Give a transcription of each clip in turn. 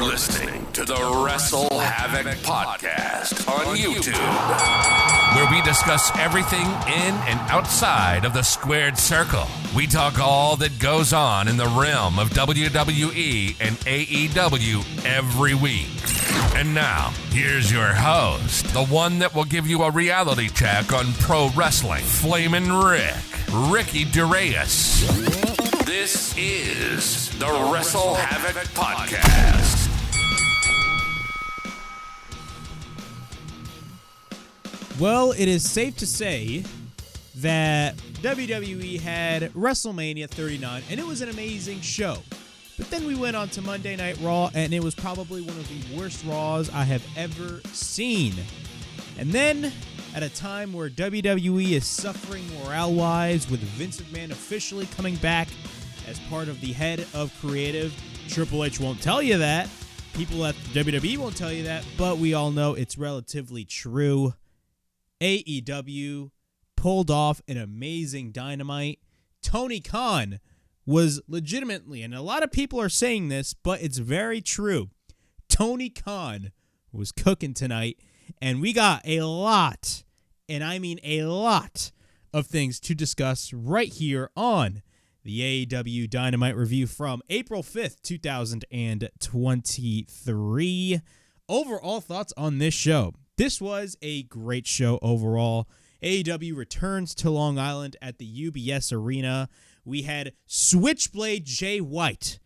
listening to the WrestleHavoc Podcast on YouTube, where we discuss everything in and outside of the squared circle. We talk all that goes on in the realm of WWE and AEW every week. And now, here's your host, the one that will give you a reality check on pro wrestling, Flamin' Ricky DeReyes. This is the WrestleHavoc Podcast. Well, it is safe to say that WWE had WrestleMania 39, and it was an amazing show. But then we went on to Monday Night Raw, and it was probably one of the worst Raws I have ever seen. And then, at a time where WWE is suffering morale-wise, with Vince McMahon officially coming back as part of the head of creative, Triple H won't tell you that. People at WWE won't tell you that, but we all know it's relatively true. AEW pulled off an amazing Dynamite. Tony Khan was legitimately, and a lot of people are saying this, but it's very true, Tony Khan was cooking tonight, and we got a lot, and I mean a lot, of things to discuss right here on the AEW Dynamite review from April 5th, 2023. Overall thoughts on this show. This was a great show overall. AEW returns to Long Island at the UBS Arena. We had Switchblade Jay White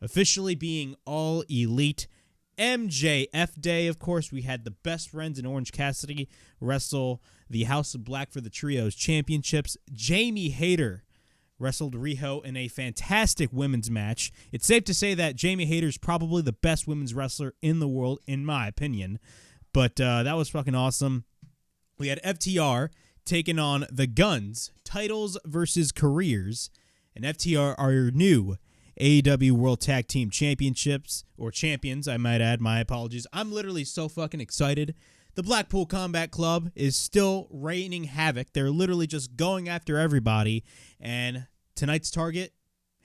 officially being All Elite. MJF Day, of course. We had the Best Friends in Orange Cassidy wrestle the House of Black for the Trios Championships. Jamie Hayter wrestled Riho in a fantastic women's match. It's safe to say that Jamie Hayter is probably the best women's wrestler in the world, in my opinion. But that was fucking awesome. We had FTR taking on the Guns, titles versus careers. And FTR are your new AEW World Tag Team Championships, or champions, I might add. My apologies. I'm literally so fucking excited. The Blackpool Combat Club is still reigning havoc. They're literally just going after everybody. And tonight's target,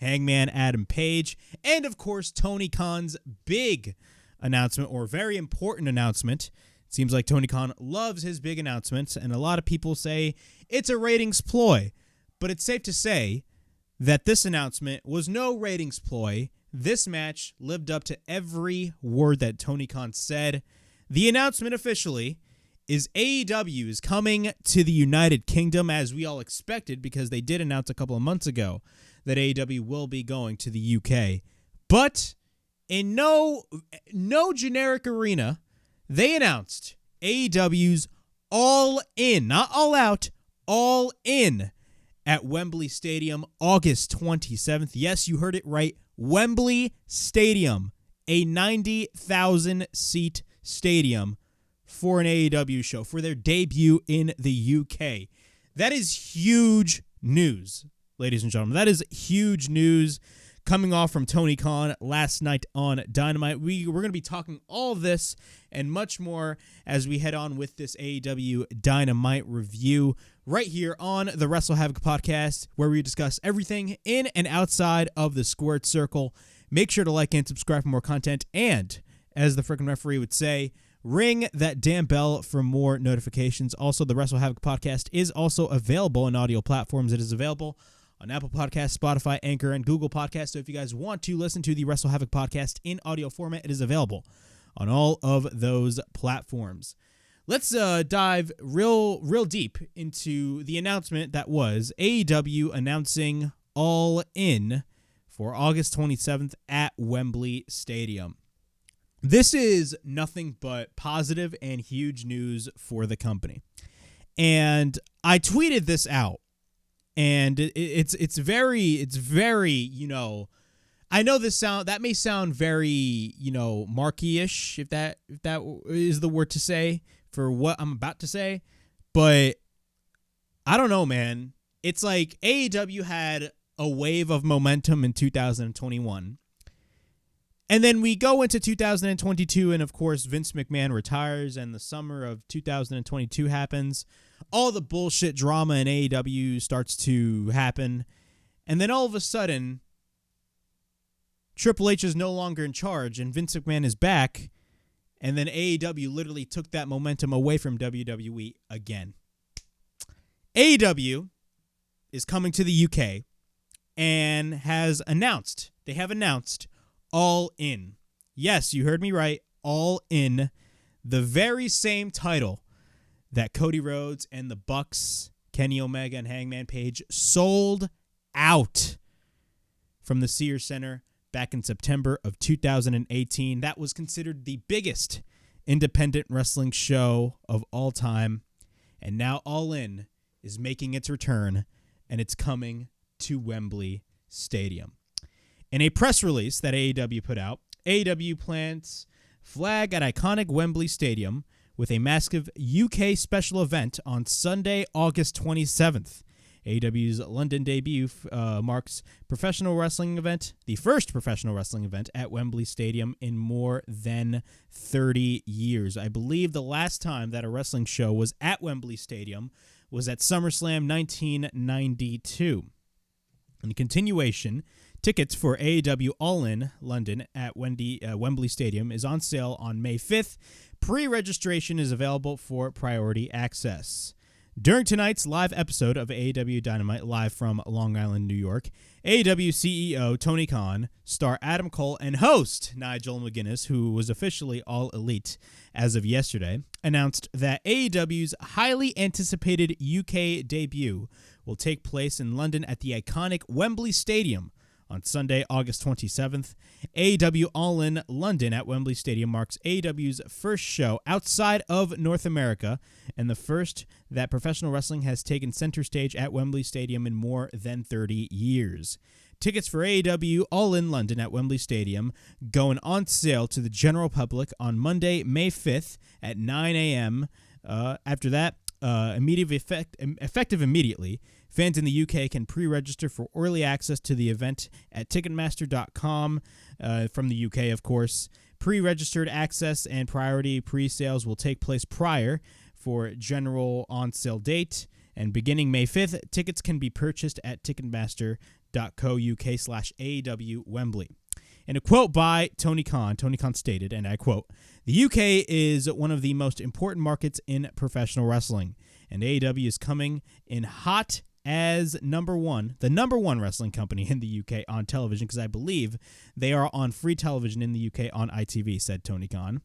Hangman Adam Page. And, of course, Tony Khan's big announcement, or very important announcement. It seems like Tony Khan loves his big announcements, and a lot of people say it's a ratings ploy. But it's safe to say that this announcement was no ratings ploy. This match lived up to every word that Tony Khan said. The announcement officially is AEW is coming to the United Kingdom, as we all expected, because they did announce a couple of months ago that AEW will be going to the UK. But in no generic arena, they announced AEW's All In, not All Out, All In at Wembley Stadium, August 27th. Yes, you heard it right. Wembley Stadium, a 90,000-seat stadium for an AEW show, for their debut in the UK. That is huge news, ladies and gentlemen. That is huge news coming off from Tony Khan last night on Dynamite. We're going to be talking all this and much more as we head on with this AEW Dynamite review right here on the WrestleHavoc Podcast, where we discuss everything in and outside of the squared circle. Make sure to like and subscribe for more content, and as the freaking referee would say, ring that damn bell for more notifications. Also, the WrestleHavoc Podcast is also available on audio platforms. It is available on Apple Podcasts, Spotify, Anchor, and Google Podcasts. So if you guys want to listen to the WrestleHavoc Podcast in audio format, it is available on all of those platforms. Let's dive real deep into the announcement that was AEW announcing All In for August 27th at Wembley Stadium. This is nothing but positive and huge news for the company. And I tweeted this out. And it's very, you know, I know that may sound very, you know, marquee-ish, if that is the word to say for what I'm about to say, but I don't know, man. It's like AEW had a wave of momentum in 2021. And then we go into 2022, and of course, Vince McMahon retires, and the summer of 2022 happens. All the bullshit drama in AEW starts to happen. And then all of a sudden, Triple H is no longer in charge and Vince McMahon is back, and then AEW literally took that momentum away from WWE again. AEW is coming to the UK and they have announced All In. Yes, you heard me right, All In, the very same title that Cody Rhodes and the Bucks, Kenny Omega and Hangman Page, sold out from the Sears Center back in September of 2018. That was considered the biggest independent wrestling show of all time. And now All In is making its return, and it's coming to Wembley Stadium. In a press release that AEW put out, AEW plans flag at iconic Wembley Stadium with a massive UK special event on Sunday, August 27th. AEW's London debut marks professional wrestling event, the first professional wrestling event at Wembley Stadium in more than 30 years. I believe the last time that a wrestling show was at Wembley Stadium was at SummerSlam 1992. In continuation, tickets for AEW All In London at Wembley Stadium is on sale on May 5th. Pre-registration is available for priority access. During tonight's live episode of AEW Dynamite, live from Long Island, New York, AEW CEO Tony Khan, star Adam Cole, and host Nigel McGuinness, who was officially All Elite as of yesterday, announced that AEW's highly anticipated UK debut will take place in London at the iconic Wembley Stadium on Sunday, August 27th. AEW All In London at Wembley Stadium marks AEW's first show outside of North America and the first that professional wrestling has taken center stage at Wembley Stadium in more than 30 years. Tickets for AEW All In London at Wembley Stadium going on sale to the general public on Monday, May 5th at 9 a.m. After that, effective immediately, fans in the UK can pre-register for early access to the event at Ticketmaster.com from the UK, of course. Pre-registered access and priority pre-sales will take place prior for general on-sale date. And beginning May 5th, tickets can be purchased at Ticketmaster.co.uk/AEW Wembley. In a quote by Tony Khan stated, and I quote, "The UK is one of the most important markets in professional wrestling, and AEW is coming in hot as the number one wrestling company in the UK on television, because I believe they are on free television in the UK on ITV," said Tony Khan.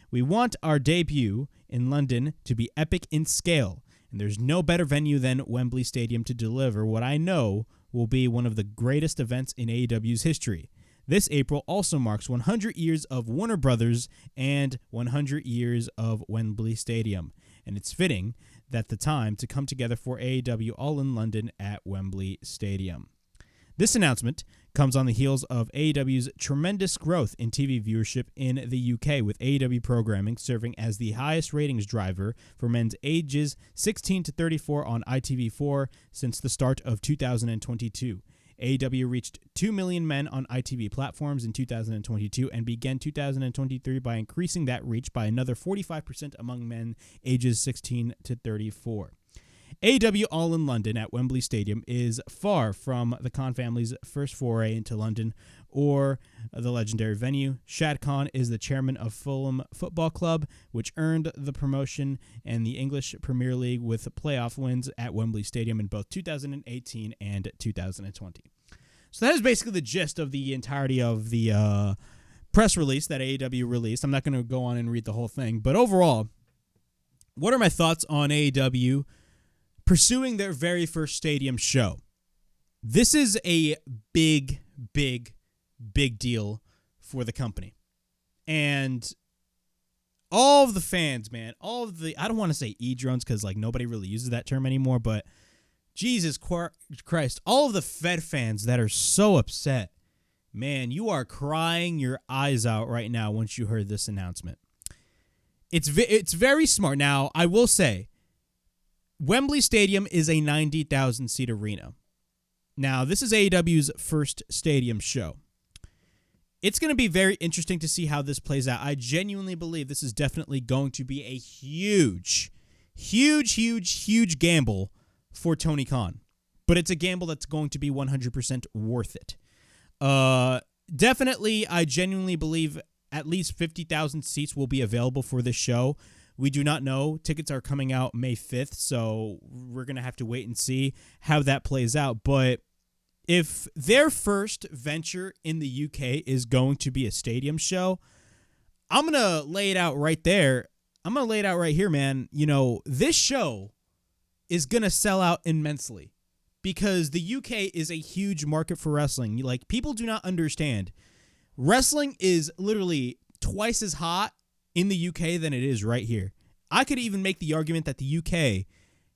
"We want our debut in London to be epic in scale, and there's no better venue than Wembley Stadium to deliver what I know will be one of the greatest events in AEW's history. This April also marks 100 years of Warner Brothers and 100 years of Wembley Stadium, and it's fitting that the time to come together for AEW All In London at Wembley Stadium." This announcement comes on the heels of AEW's tremendous growth in TV viewership in the UK, with AEW programming serving as the highest ratings driver for men's ages 16 to 34 on ITV4 since the start of 2022. AEW reached 2 million men on ITV platforms in 2022 and began 2023 by increasing that reach by another 45% among men ages 16 to 34. AEW All In London at Wembley Stadium is far from the Khan family's first foray into London or the legendary venue. Shad Khan is the chairman of Fulham Football Club, which earned the promotion and the English Premier League with playoff wins at Wembley Stadium in both 2018 and 2020. So that is basically the gist of the entirety of the press release that AEW released. I'm not going to go on and read the whole thing, but overall, what are my thoughts on AEW pursuing their very first stadium show? This is a big deal for the company. And all of the fans, man, I don't want to say E-drones because like nobody really uses that term anymore, but Jesus Christ, all of the Fed fans that are so upset, man, you are crying your eyes out right now once you heard this announcement. It's very smart. Now, I will say, Wembley Stadium is a 90,000-seat arena. Now, this is AEW's first stadium show. It's going to be very interesting to see how this plays out. I genuinely believe this is definitely going to be a huge gamble for Tony Khan. But it's a gamble that's going to be 100% worth it. definitely, I genuinely believe at least 50,000 seats will be available for this show. We do not know. Tickets are coming out May 5th, so we're going to have to wait and see how that plays out. But if their first venture in the UK is going to be a stadium show, I'm going to lay it out right there. I'm going to lay it out right here, man. You know, this show is going to sell out immensely because the UK is a huge market for wrestling. Like, people do not understand. Wrestling is literally twice as hot in the UK than it is right here. I could even make the argument that the UK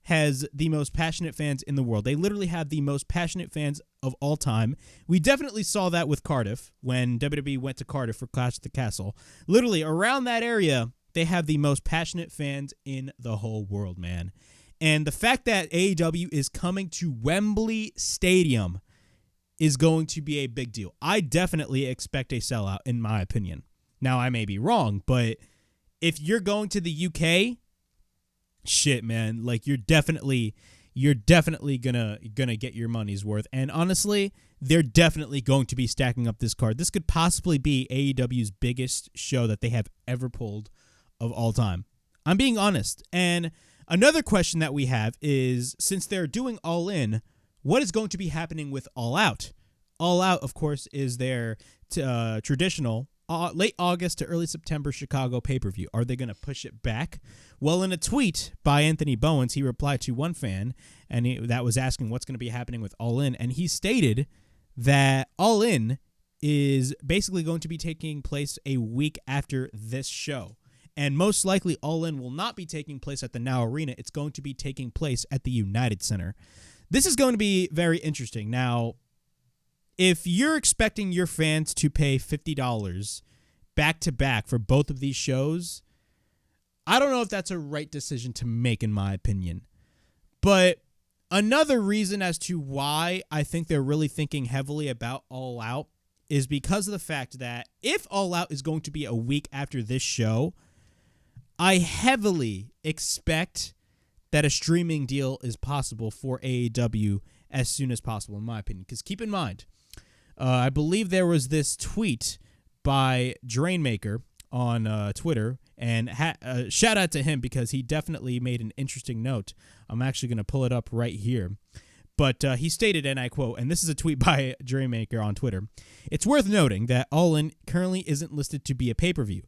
has the most passionate fans in the world. They literally have the most passionate fans of all time. We definitely saw that with Cardiff when WWE went to Cardiff for Clash at the Castle. Literally, around that area, they have the most passionate fans in the whole world, man. And the fact that AEW is coming to Wembley Stadium is going to be a big deal. I definitely expect a sellout, in my opinion. Now, I may be wrong, but if you're going to the UK, shit, man, like you're definitely gonna get your money's worth. And honestly, they're definitely going to be stacking up this card. This could possibly be AEW's biggest show that they have ever pulled of all time. I'm being honest. And another question that we have is, since they're doing All In, what is going to be happening with All Out? All Out, of course, is their traditional late August to early September Chicago pay-per-view. Are they going to push it back? Well, in a tweet by Anthony Bowens, he replied to one fan, and that was asking what's going to be happening with All In, and he stated that All In is basically going to be taking place a week after this show. And most likely, All In will not be taking place at the Now Arena. It's going to be taking place at the United Center. This is going to be very interesting. Now, if you're expecting your fans to pay $50 back-to-back for both of these shows, I don't know if that's a right decision to make, in my opinion. But another reason as to why I think they're really thinking heavily about All Out is because of the fact that if All Out is going to be a week after this show, I heavily expect that a streaming deal is possible for AEW as soon as possible, in my opinion. Because keep in mind, I believe there was this tweet by Drainmaker on Twitter, and shout out to him because he definitely made an interesting note. I'm actually going to pull it up right here. But he stated, and I quote, and this is a tweet by Drainmaker on Twitter, "It's worth noting that All In currently isn't listed to be a pay-per-view.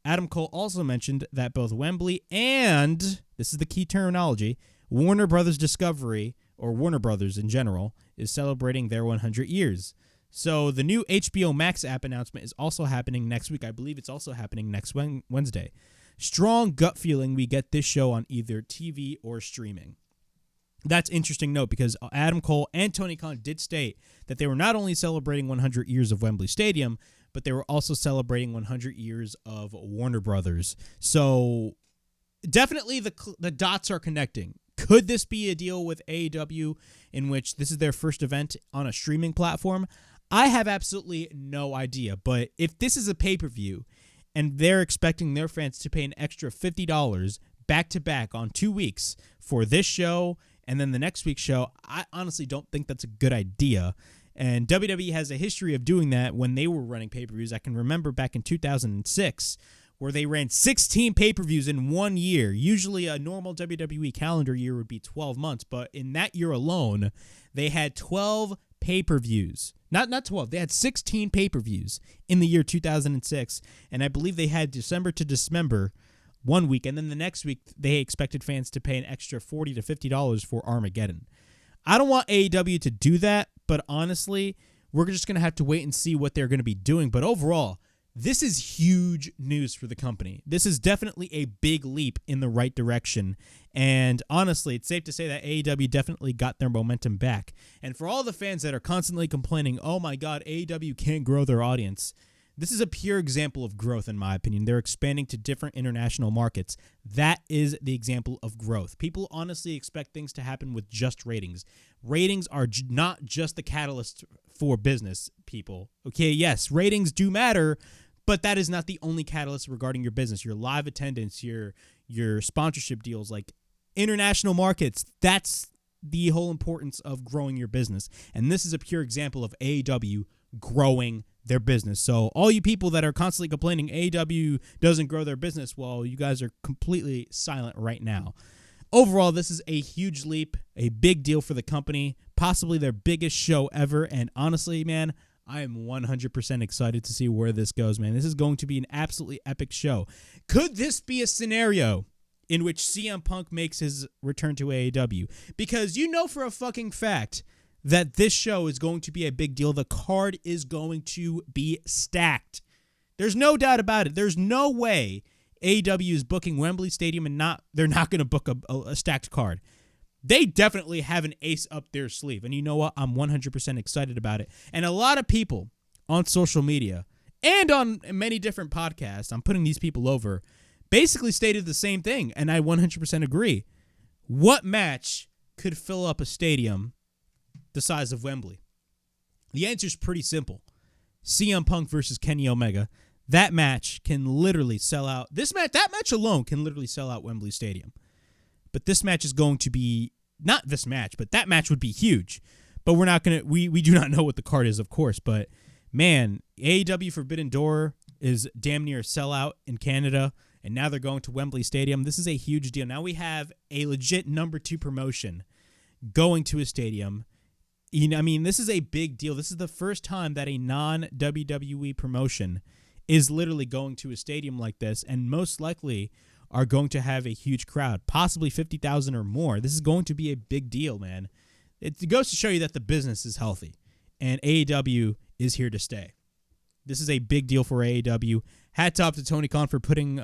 Adam Cole also mentioned that both Wembley and, this is the key terminology, Warner Brothers Discovery, or Warner Brothers in general, is celebrating their 100 years. So the new HBO Max app announcement is also happening next week. I believe it's also happening next Wednesday. Strong gut feeling we get this show on either TV or streaming." That's interesting note because Adam Cole and Tony Khan did state that they were not only celebrating 100 years of Wembley Stadium, but they were also celebrating 100 years of Warner Brothers. So definitely the dots are connecting. Could this be a deal with AEW in which this is their first event on a streaming platform? I have absolutely no idea. But if this is a pay-per-view and they're expecting their fans to pay an extra $50 back-to-back on 2 weeks for this show and then the next week's show, I honestly don't think that's a good idea. And WWE has a history of doing that when they were running pay-per-views. I can remember back in 2006 where they ran 16 pay-per-views in 1 year. Usually a normal WWE calendar year would be 12 months, but in that year alone, they had 12 pay-per-views. Not 12, they had 16 pay-per-views in the year 2006, and I believe they had December to December 1 week, and then the next week they expected fans to pay an extra $40 to $50 for Armageddon. I don't want AEW to do that, but honestly, we're just going to have to wait and see what they're going to be doing. But overall, this is huge news for the company. This is definitely a big leap in the right direction. And honestly, it's safe to say that AEW definitely got their momentum back. And for all the fans that are constantly complaining, oh my God, AEW can't grow their audience, this is a pure example of growth, in my opinion. They're expanding to different international markets. That is the example of growth. People honestly expect things to happen with just ratings. Ratings are not just the catalyst for business, people. Okay, yes, ratings do matter, but that is not the only catalyst regarding your business. Your live attendance, your sponsorship deals, like international markets, that's the whole importance of growing your business. And this is a pure example of AEW growing their business. So all you people that are constantly complaining AEW doesn't grow their business, well, you guys are completely silent right now. Overall, this is a huge leap, a big deal for the company, possibly their biggest show ever. And honestly, man, I am 100% excited to see where this goes, man. This is going to be an absolutely epic show. Could this be a scenario in which CM Punk makes his return to AEW? Because you know for a fucking fact that this show is going to be a big deal. The card is going to be stacked. There's no doubt about it. There's no way AEW is booking Wembley Stadium and they're not going to book a stacked card. They definitely have an ace up their sleeve. And you know what? I'm 100% excited about it. And a lot of people on social media and on many different podcasts, I'm putting these people over, basically stated the same thing. And I 100% agree. What match could fill up a stadium the size of Wembley? The answer is pretty simple. CM Punk versus Kenny Omega. That match can literally sell out. That match alone can literally sell out Wembley Stadium. But this match is going to be, not this match, but that match would be huge. But we're not going to, we do not know what the card is, of course. But man, AEW Forbidden Door is damn near a sellout in Canada. And now they're going to Wembley Stadium. This is a huge deal. Now we have a legit number 2 promotion going to a stadium. You know, I mean, this is a big deal. This is the first time that a non-WWE promotion is literally going to a stadium like this, and most likely are going to have a huge crowd, possibly 50,000 or more. This is going to be a big deal, man. It goes to show you that the business is healthy, and AEW is here to stay. This is a big deal for AEW. Hats off to Tony Khan for putting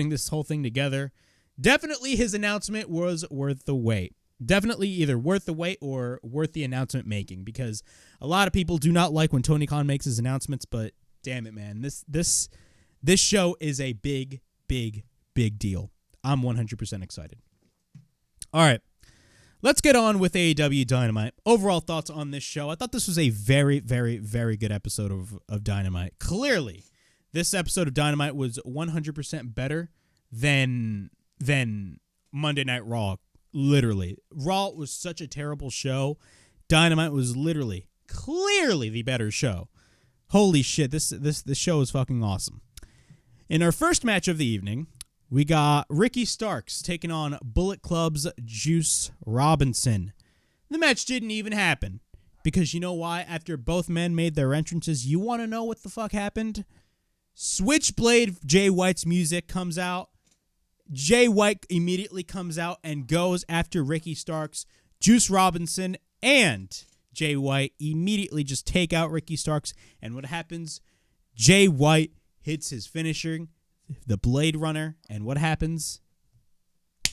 this whole thing together. Definitely his announcement was worth the wait. Definitely either worth the wait or worth the announcement making, because a lot of people do not like when Tony Khan makes his announcements, but damn it, man. This show is a big, big, big deal. I'm 100% excited. All right. Let's get on with AEW Dynamite. Overall thoughts on this show. I thought this was a very, very, very good episode of Dynamite. Clearly, this episode of Dynamite was 100% better than Monday Night Raw. Literally. Raw was such a terrible show. Dynamite was clearly the better show. Holy shit, this show is fucking awesome. In our first match of the evening, we got Ricky Starks taking on Bullet Club's Juice Robinson. The match didn't even happen. Because you know why? After both men made their entrances, you want to know what the fuck happened? Switchblade Jay White's music comes out. Jay White immediately comes out and goes after Ricky Starks. Juice Robinson and Jay White immediately just take out Ricky Starks. And what happens? Jay White hits his finisher, the Blade Runner. And what happens?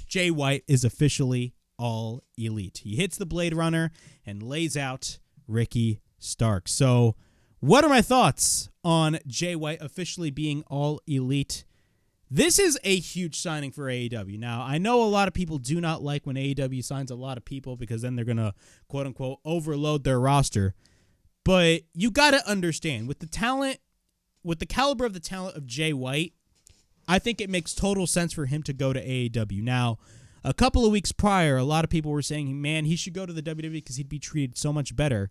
Jay White is officially All Elite. He hits the Blade Runner and lays out Ricky Starks. So what are my thoughts on Jay White officially being All Elite? This is a huge signing for AEW. Now, I know a lot of people do not like when AEW signs a lot of people because then they're going to, quote-unquote, overload their roster. But you got to understand, with the caliber of the talent of Jay White, I think it makes total sense for him to go to AEW. Now, a couple of weeks prior, a lot of people were saying, man, he should go to the WWE because he'd be treated so much better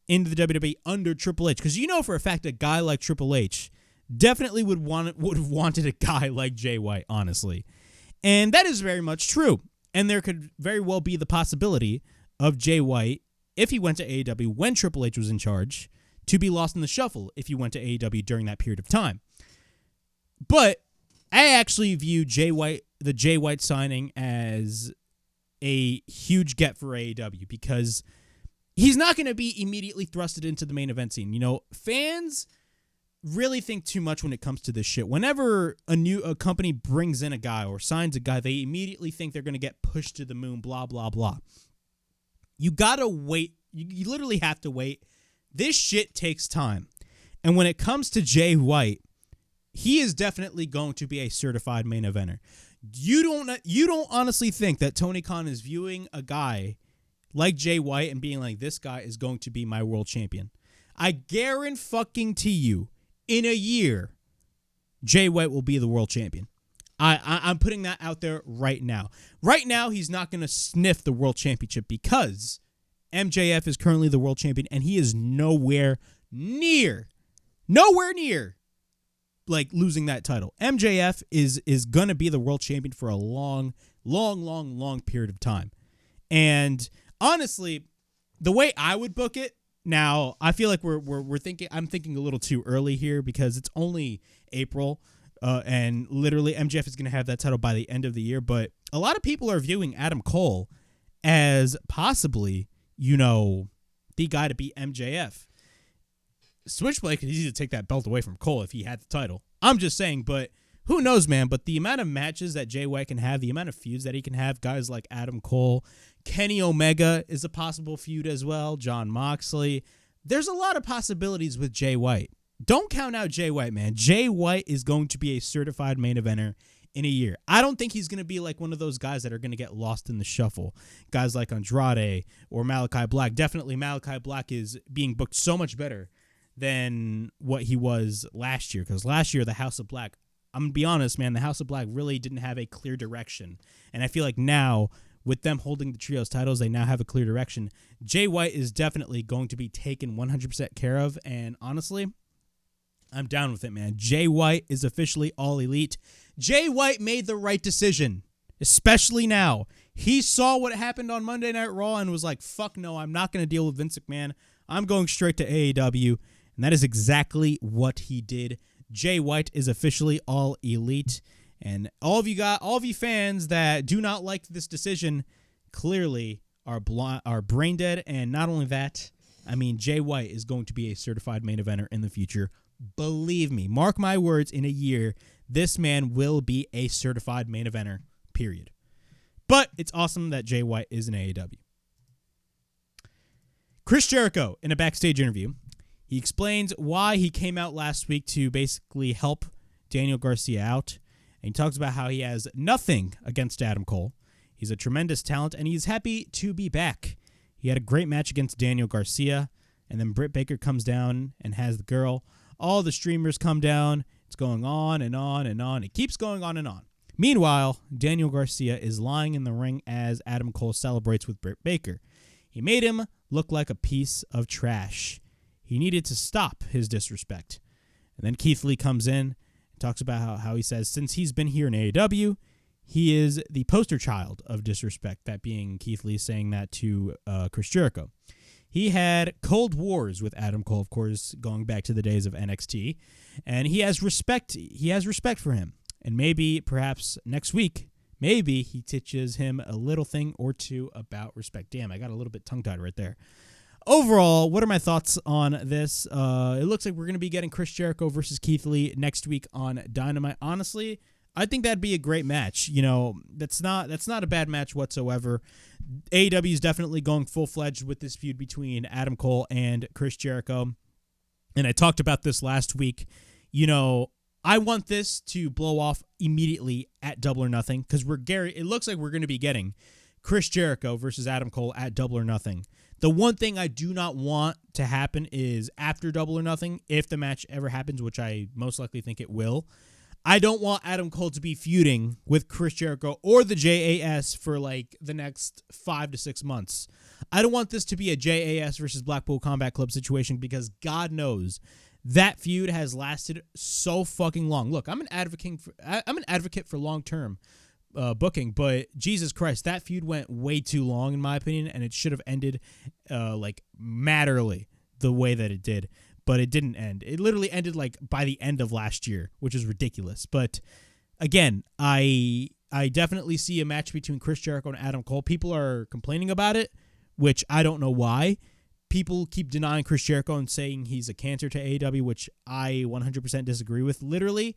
in the WWE under Triple H. Because you know for a fact a guy like Triple H definitely would have wanted a guy like Jay White, honestly. And that is very much true. And there could very well be the possibility of Jay White, if he went to AEW when Triple H was in charge, to be lost in the shuffle if he went to AEW during that period of time. But I actually view the Jay White signing as a huge get for AEW because he's not going to be immediately thrusted into the main event scene. You know, fans really think too much when it comes to this shit. Whenever a company brings in a guy or signs a guy, they immediately think they're going to get pushed to the moon, blah, blah, blah. You got to wait. You literally have to wait. This shit takes time. And when it comes to Jay White, he is definitely going to be a certified main eventer. You don't honestly think that Tony Khan is viewing a guy like Jay White and being like, this guy is going to be my world champion. I guarantee you, in a year, Jay White will be the world champion. I'm putting that out there right now. Right now, he's not going to sniff the world championship because MJF is currently the world champion, and he is nowhere nowhere near, like, losing that title. MJF is going to be the world champion for a long period of time. And honestly, the way I would book it, now, I feel like I'm thinking a little too early here because it's only April, and literally MJF is going to have that title by the end of the year. But a lot of people are viewing Adam Cole as possibly, the guy to beat MJF. Switchblade could easily take that belt away from Cole if he had the title. I'm just saying, but who knows, man? But the amount of matches that Jay White can have, the amount of feuds that he can have, guys like Adam Cole, Kenny Omega is a possible feud as well, Jon Moxley. There's a lot of possibilities with Jay White. Don't count out Jay White, man. Jay White is going to be a certified main eventer in a year. I don't think he's going to be like one of those guys that are going to get lost in the shuffle. Guys like Andrade or Malachi Black. Definitely Malachi Black is being booked so much better than what he was last year. Because last year, the House of Black, I'm going to be honest, man, the House of Black really didn't have a clear direction. And I feel like now, with them holding the trios titles, they now have a clear direction. Jay White is definitely going to be taken 100% care of. And honestly, I'm down with it, man. Jay White is officially all elite. Jay White made the right decision, especially now. He saw what happened on Monday Night Raw and was like, fuck no, I'm not going to deal with Vince McMahon. I'm going straight to AEW. And that is exactly what he did. Jay White is officially all elite. And all of you fans that do not like this decision clearly are brain dead. And not only that, I mean, Jay White is going to be a certified main eventer in the future. Believe me, mark my words, in a year, this man will be a certified main eventer, period. But it's awesome that Jay White is in AEW. Chris Jericho, in a backstage interview, he explains why he came out last week to basically help Daniel Garcia out. And he talks about how he has nothing against Adam Cole. He's a tremendous talent, and he's happy to be back. He had a great match against Daniel Garcia, and then Britt Baker comes down and has the girl. All the streamers come down. It's going on and on and on. It keeps going on and on. Meanwhile, Daniel Garcia is lying in the ring as Adam Cole celebrates with Britt Baker. He made him look like a piece of trash. He needed to stop his disrespect. And then Keith Lee comes in and talks about how he says since he's been here in AEW, he is the poster child of disrespect, that being Keith Lee saying that to Chris Jericho. He had cold wars with Adam Cole, of course, going back to the days of NXT, and he has respect. He has respect for him, and maybe, perhaps next week, maybe he teaches him a little thing or two about respect. Damn, I got a little bit tongue-tied right there. Overall, what are my thoughts on this? It looks like we're going to be getting Chris Jericho versus Keith Lee next week on Dynamite. Honestly, I think that'd be a great match. You know, that's not a bad match whatsoever. AEW is definitely going full-fledged with this feud between Adam Cole and Chris Jericho. And I talked about this last week. You know, I want this to blow off immediately at Double or Nothing because it looks like we're going to be getting Chris Jericho versus Adam Cole at Double or Nothing. The one thing I do not want to happen is after Double or Nothing, if the match ever happens, which I most likely think it will, I don't want Adam Cole to be feuding with Chris Jericho or the JAS for like the next 5 to 6 months. I don't want this to be a JAS versus Blackpool Combat Club situation because God knows that feud has lasted so fucking long. Look, I'm an advocate for long-term booking, but Jesus Christ, that feud went way too long in my opinion, and it should have ended like matterly the way that it did. But it didn't end. It literally ended like by the end of last year, which is ridiculous. But again, I definitely see a match between Chris Jericho and Adam Cole. People are complaining about it, which I don't know why. People keep denying Chris Jericho and saying he's a cancer to AEW, which I 100% disagree with. Literally,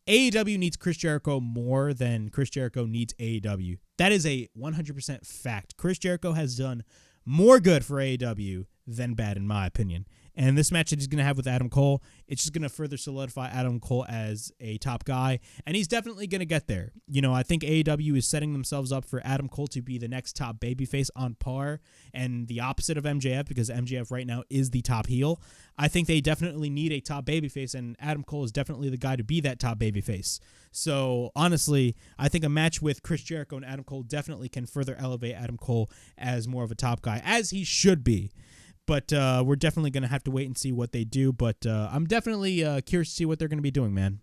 AEW needs Chris Jericho more than Chris Jericho needs AEW. That is a 100% fact. Chris Jericho has done more good for AEW than bad, in my opinion. And this match that he's going to have with Adam Cole, it's just going to further solidify Adam Cole as a top guy. And he's definitely going to get there. You know, I think AEW is setting themselves up for Adam Cole to be the next top babyface on par and the opposite of MJF because MJF right now is the top heel. I think they definitely need a top babyface, and Adam Cole is definitely the guy to be that top babyface. So, honestly, I think a match with Chris Jericho and Adam Cole definitely can further elevate Adam Cole as more of a top guy, as he should be. But we're definitely going to have to wait and see what they do. But I'm definitely curious to see what they're going to be doing, man.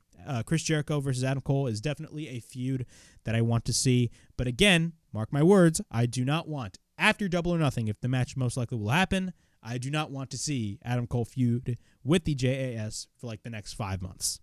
Chris Jericho versus Adam Cole is definitely a feud that I want to see. But again, mark my words, I do not want, after Double or Nothing, if the match most likely will happen, I do not want to see Adam Cole feud with the JAS for like the next 5 months.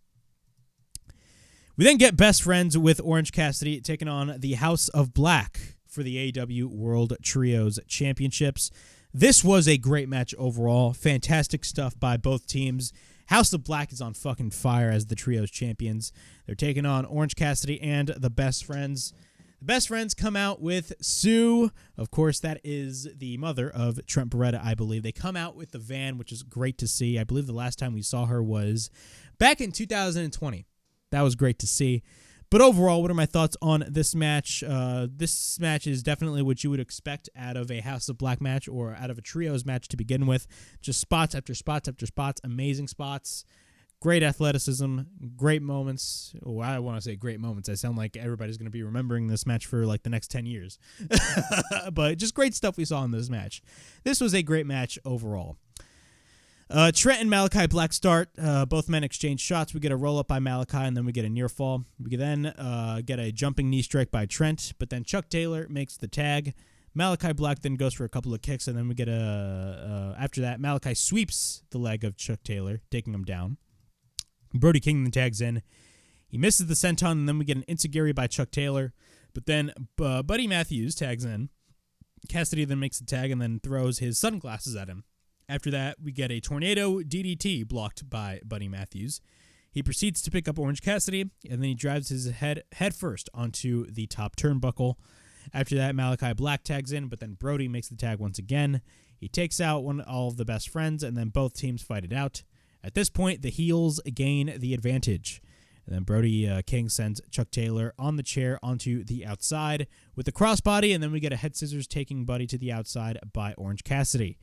We then get best friends with Orange Cassidy taking on the House of Black for the AEW World Trios Championships. This was a great match overall. Fantastic stuff by both teams. House of Black is on fucking fire as the Trios champions. They're taking on Orange Cassidy and the Best Friends. The Best Friends come out with Sue. Of course, that is the mother of Trent Beretta, I believe. They come out with the van, which is great to see. I believe the last time we saw her was back in 2020. That was great to see. But overall, what are my thoughts on this match? This match is definitely what you would expect out of a House of Black match or out of a Trios match to begin with. Just spots after spots after spots, amazing spots, great athleticism, great moments. Oh, I want to say great moments. I sound like everybody's going to be remembering this match for like the next 10 years. But just great stuff we saw in this match. This was a great match overall. Trent and Malachi Black start. Both men exchange shots. We get a roll-up by Malachi, and then we get a near fall. We then get a jumping knee strike by Trent, but then Chuck Taylor makes the tag. Malachi Black then goes for a couple of kicks, and then we get after that, Malachi sweeps the leg of Chuck Taylor, taking him down. Brody King then tags in. He misses the senton, and then we get an enziguri by Chuck Taylor, but then Buddy Matthews tags in. Cassidy then makes the tag and then throws his sunglasses at him. After that, we get a tornado DDT blocked by Buddy Matthews. He proceeds to pick up Orange Cassidy, and then he drives his head first onto the top turnbuckle. After that, Malachi Black tags in, but then Brody makes the tag once again. He takes out all of the Best Friends, and then both teams fight it out. At this point, the heels gain the advantage. And then Brody King sends Chuck Taylor on the chair onto the outside with the crossbody, and then we get a head scissors taking Buddy to the outside by Orange Cassidy.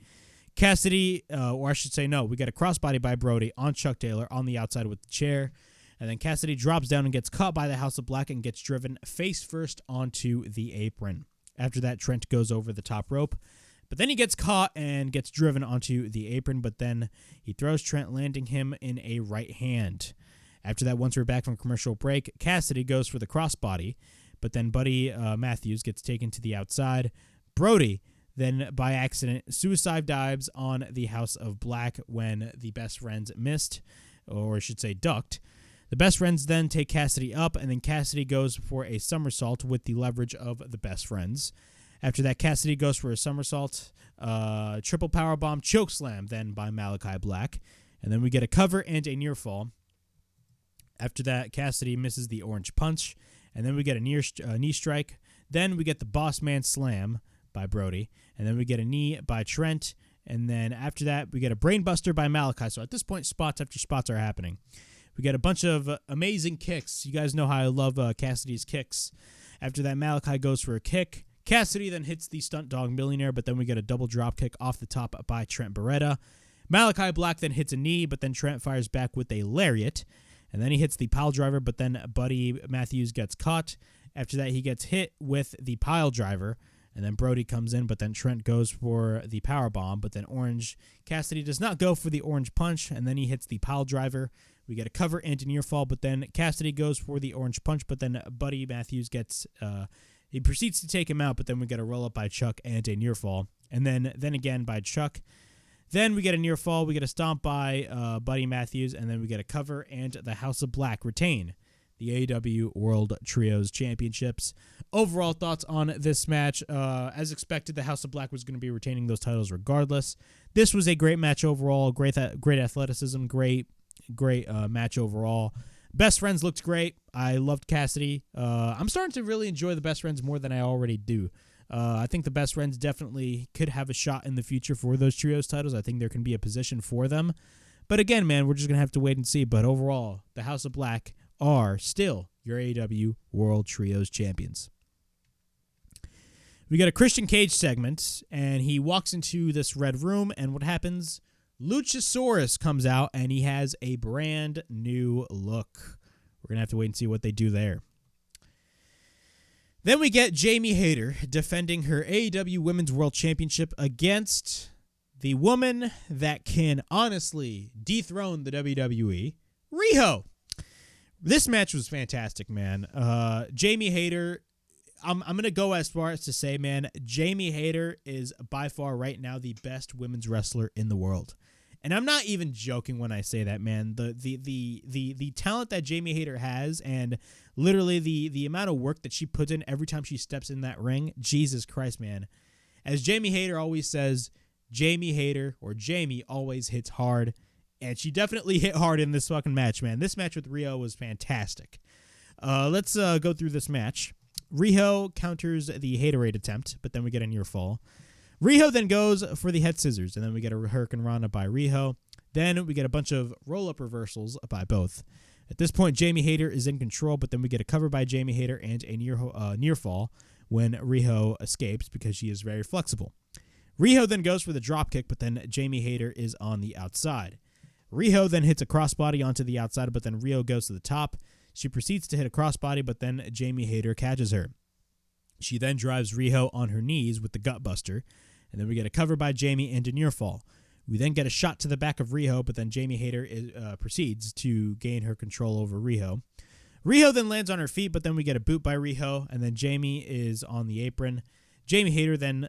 Cassidy, or I should say no, we get a crossbody by Brody on Chuck Taylor on the outside with the chair. And then Cassidy drops down and gets caught by the House of Black and gets driven face first onto the apron. After that, Trent goes over the top rope. But then he gets caught and gets driven onto the apron, but then he throws Trent, landing him in a right hand. After that, once we're back from commercial break, Cassidy goes for the crossbody, but then Buddy Matthews gets taken to the outside. Brody then, by accident, suicide dives on the House of Black when the Best Friends missed, or I should say ducked. The Best Friends then take Cassidy up, and then Cassidy goes for a somersault with the leverage of the Best Friends. After that, Cassidy goes for a somersault, triple powerbomb chokeslam then by Malachi Black. And then we get a cover and a near fall. After that, Cassidy misses the orange punch, and then we get a knee strike. Then we get the Boss Man Slam by Brody, and then we get a knee by Trent, and then after that, we get a brainbuster by Malachi. So at this point, spots after spots are happening. We get a bunch of amazing kicks. You guys know how I love Cassidy's kicks. After that, Malachi goes for a kick. Cassidy then hits the Stunt Dog Millionaire, but then we get a double drop kick off the top by Trent Beretta. Malachi Black then hits a knee, but then Trent fires back with a lariat, and then he hits the pile driver, but then Buddy Matthews gets caught. After that, he gets hit with the pile driver, and then Brody comes in, but then Trent goes for the power bomb, but then Orange Cassidy does not go for the orange punch, and then he hits the pile driver. We get a cover and a near fall, but then Cassidy goes for the orange punch, but then Buddy Matthews gets he proceeds to take him out, but then we get a roll-up by Chuck and a near fall, and then again by Chuck. Then we get a near fall, we get a stomp by Buddy Matthews, and then we get a cover, and the House of Black retain the AEW World Trios Championships. Overall thoughts on this match. As expected, the House of Black was going to be retaining those titles regardless. This was a great match overall. Great athleticism. Great match overall. Best Friends looked great. I loved Cassidy. I'm starting to really enjoy the Best Friends more than I already do. I think the Best Friends definitely could have a shot in the future for those trios titles. I think there can be a position for them. But again, man, we're just going to have to wait and see. But overall, the House of Black are still your AEW World Trios Champions. We got a Christian Cage segment, and he walks into this red room, and what happens? Luchasaurus comes out, and he has a brand new look. We're going to have to wait and see what they do there. Then we get Jamie Hayter defending her AEW Women's World Championship against the woman that can honestly dethrone the WWE, Riho. This match was fantastic, man. Jamie Hayter, I'm going to go as far as to say, man, Jamie Hayter is by far right now the best women's wrestler in the world. And I'm not even joking when I say that, man. The talent that Jamie Hayter has, and literally the amount of work that she puts in every time she steps in that ring, Jesus Christ, man. As Jamie Hayter always says, Jamie Hayter, or Jamie, always hits hard. And she definitely hit hard in this fucking match, man. This match with Riho was fantastic. Let's go through this match. Riho counters the Haterade attempt, but then we get a near fall. Riho then goes for the head scissors, and then we get a Hurricane Rana by Riho. Then we get a bunch of roll-up reversals by both. At this point, Jamie Hayter is in control, but then we get a cover by Jamie Hayter and a near fall when Riho escapes because she is very flexible. Riho then goes for the dropkick, but then Jamie Hayter is on the outside. Riho then hits a crossbody onto the outside, but then Riho goes to the top. She proceeds to hit a crossbody, but then Jamie Hayter catches her. She then drives Riho on her knees with the gutbuster, and then we get a cover by Jamie and a near fall. We then get a shot to the back of Riho, but then Jamie Hayter proceeds to gain her control over Riho. Riho then lands on her feet, but then we get a boot by Riho, and then Jamie is on the apron. Jamie Hayter then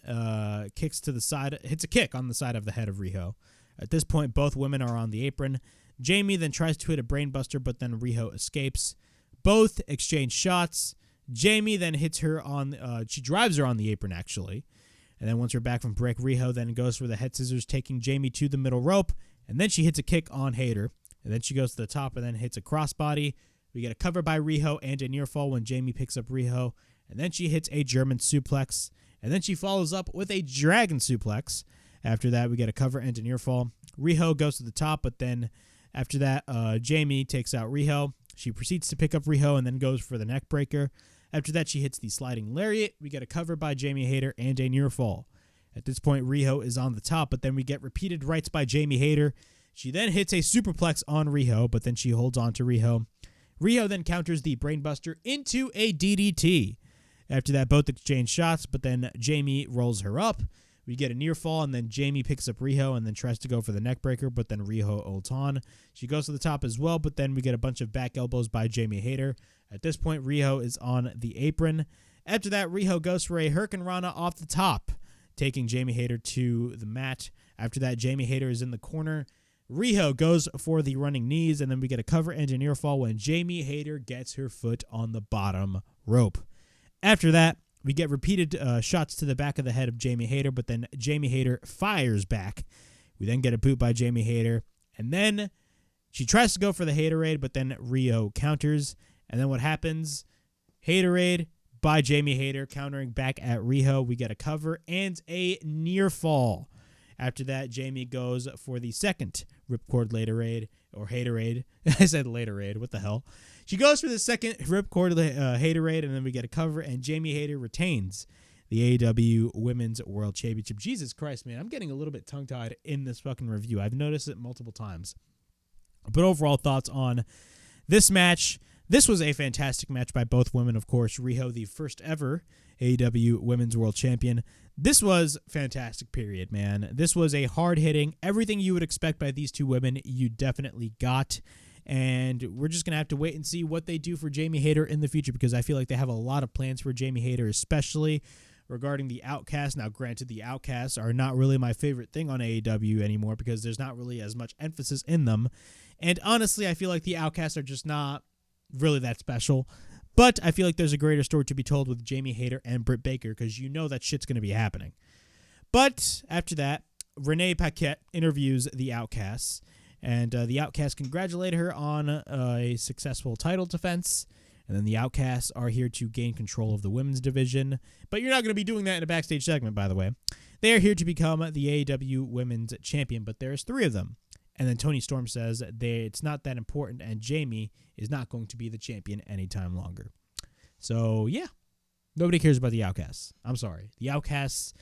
kicks to the side, hits a kick on the side of the head of Riho. At this point, both women are on the apron. Jamie then tries to hit a brainbuster, but then Riho escapes. Both exchange shots. Jamie then hits her on, she drives her on the apron, actually. And then once we're back from break, Riho then goes for the head scissors, taking Jamie to the middle rope. And then she hits a kick on Hayter. And then she goes to the top and then hits a crossbody. We get a cover by Riho and a near fall when Jamie picks up Riho. And then she hits a German suplex. And then she follows up with a dragon suplex. After that, we get a cover and a near fall. Riho goes to the top, but then after that, Jamie takes out Riho. She proceeds to pick up Riho and then goes for the neck breaker. After that, she hits the sliding lariat. We get a cover by Jamie Hayter and a near fall. At this point, Riho is on the top, but then we get repeated rights by Jamie Hayter. She then hits a superplex on Riho, but then she holds on to Riho. Riho then counters the brainbuster into a DDT. After that, both exchange shots, but then Jamie rolls her up. We get a near fall, and then Jamie picks up Riho and then tries to go for the neck breaker, but then Riho holds on. She goes to the top as well, but then we get a bunch of back elbows by Jamie Hayter. At this point, Riho is on the apron. After that, Riho goes for a Hurricane Rana off the top, taking Jamie Hayter to the mat. After that, Jamie Hayter is in the corner. Riho goes for the running knees, and then we get a cover and a near fall when Jamie Hayter gets her foot on the bottom rope. After that, we get repeated shots to the back of the head of Jamie Hayter, but then Jamie Hayter fires back. We then get a boot by Jamie Hayter, and then she tries to go for the Haterade, but then Riho counters. And then what happens? Haterade by Jamie Hayter, countering back at Riho. We get a cover and a near fall. After that, Jamie goes for the second Ripcord Haterade, or Haterade. I said Laterade. What the hell? She goes for the second Ripcord Haterade, and then we get a cover, and Jamie Hayter retains the AEW Women's World Championship. Jesus Christ, man. I'm getting a little bit tongue-tied in this fucking review. I've noticed it multiple times. But overall thoughts on this match. This was a fantastic match by both women, of course. Riho, the first ever AEW Women's World Champion. This was fantastic, period, man. This was a hard-hitting, everything you would expect by these two women, you definitely got. And we're just going to have to wait and see what they do for Jamie Hayter in the future, because I feel like they have a lot of plans for Jamie Hayter, especially regarding the Outcasts. Now, granted, the Outcasts are not really my favorite thing on AEW anymore because there's not really as much emphasis in them. And honestly, I feel like the Outcasts are just not really that special. But I feel like there's a greater story to be told with Jamie Hayter and Britt Baker, because you know that shit's going to be happening. But after that, Renee Paquette interviews the Outcasts, and the Outcasts congratulate her on a successful title defense. And then the Outcasts are here to gain control of the women's division. But you're not going to be doing that in a backstage segment, by the way. They are here to become the AEW Women's Champion, but there's 3 of them. And then Tony Storm says it's not that important, and Jamie is not going to be the champion anytime longer. So, yeah. Nobody cares about the Outcasts. I'm sorry. The Outcasts,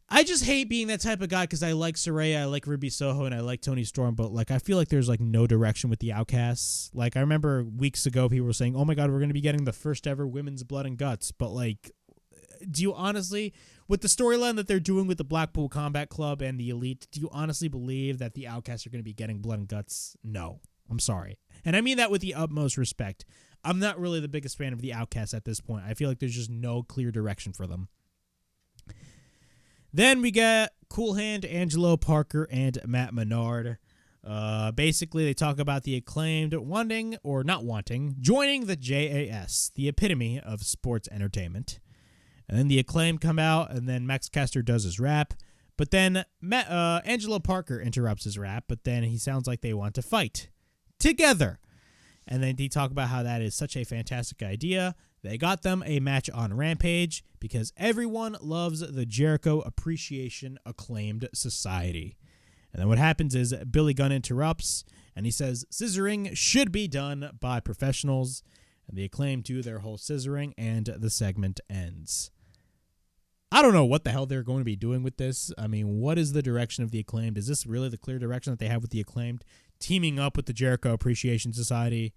I just hate being that type of guy because I like Saraya, I like Ruby Soho, and I like Tony Storm, but like I feel like there's like no direction with the Outcasts. Like I remember weeks ago people were saying, oh my God, we're going to be getting the first ever women's blood and guts. But like, do you honestly, with the storyline that they're doing with the Blackpool Combat Club and the Elite, do you honestly believe that the Outcasts are going to be getting blood and guts? No. I'm sorry. And I mean that with the utmost respect. I'm not really the biggest fan of the Outcasts at this point. I feel like there's just no clear direction for them. Then we get Cool Hand, Angelo Parker, and Matt Menard. Basically, they talk about the Acclaimed wanting, or not wanting, joining the JAS, the epitome of sports entertainment. And then the Acclaimed come out, and then Max Caster does his rap. But then Angelo Parker interrupts his rap, but then he sounds like they want to fight together. And then they talk about how that is such a fantastic idea. They got them a match on Rampage because everyone loves the Jericho Appreciation Acclaimed Society. And then what happens is Billy Gunn interrupts, and he says scissoring should be done by professionals. And the Acclaimed do their whole scissoring, and the segment ends. I don't know what the hell they're going to be doing with this. I mean, what is the direction of the Acclaimed? Is this really the clear direction that they have with the Acclaimed? Teaming up with the Jericho Appreciation Society?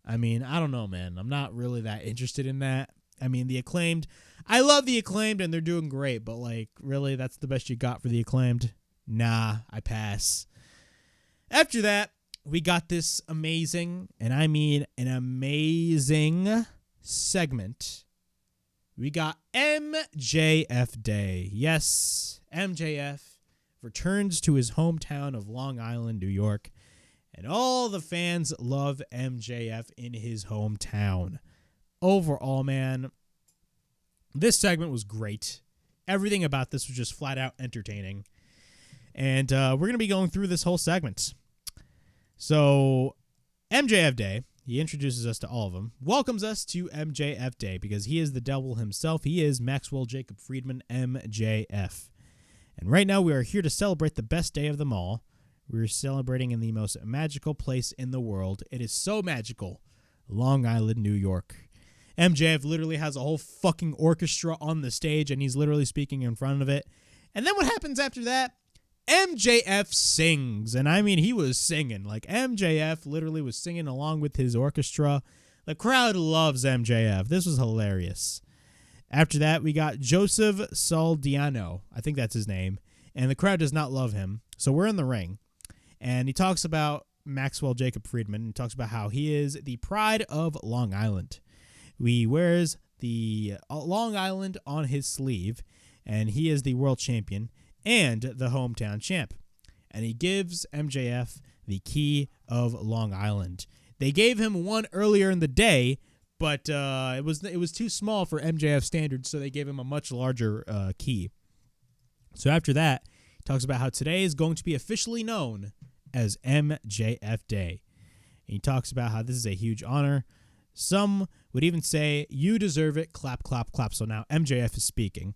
I mean, I don't know, man. I'm not really that interested in that. I mean, the Acclaimed, I love the Acclaimed, and they're doing great, but, like, really, that's the best you got for the Acclaimed? Nah, I pass. After that, we got this amazing, and I mean an amazing segment. We got MJF Day. Yes, MJF returns to his hometown of Long Island, New York, and all the fans love MJF in his hometown. Overall, man, this segment was great. Everything about this was just flat out entertaining. And we're going to be going through this whole segment. So, MJF Day, he introduces us to all of them, welcomes us to MJF Day because he is the devil himself. He is Maxwell Jacob Friedman, MJF. And right now we are here to celebrate the best day of them all. We're celebrating in the most magical place in the world. It is so magical. Long Island, New York. MJF literally has a whole fucking orchestra on the stage, and he's literally speaking in front of it. And then what happens after that? MJF sings. And I mean, he was singing. Like, MJF literally was singing along with his orchestra. The crowd loves MJF. This was hilarious. After that, we got Joseph Saldiano. I think that's his name. And the crowd does not love him. So we're in the ring. And he talks about Maxwell Jacob Friedman and talks about how he is the pride of Long Island. He wears the Long Island on his sleeve, and he is the world champion and the hometown champ. And he gives MJF the key of Long Island. They gave him one earlier in the day, but it was too small for MJF standards, so they gave him a much larger key. So after that, he talks about how today is going to be officially known as MJF Day. And he talks about how this is a huge honor. Some would even say, you deserve it, clap, clap, clap. So now MJF is speaking.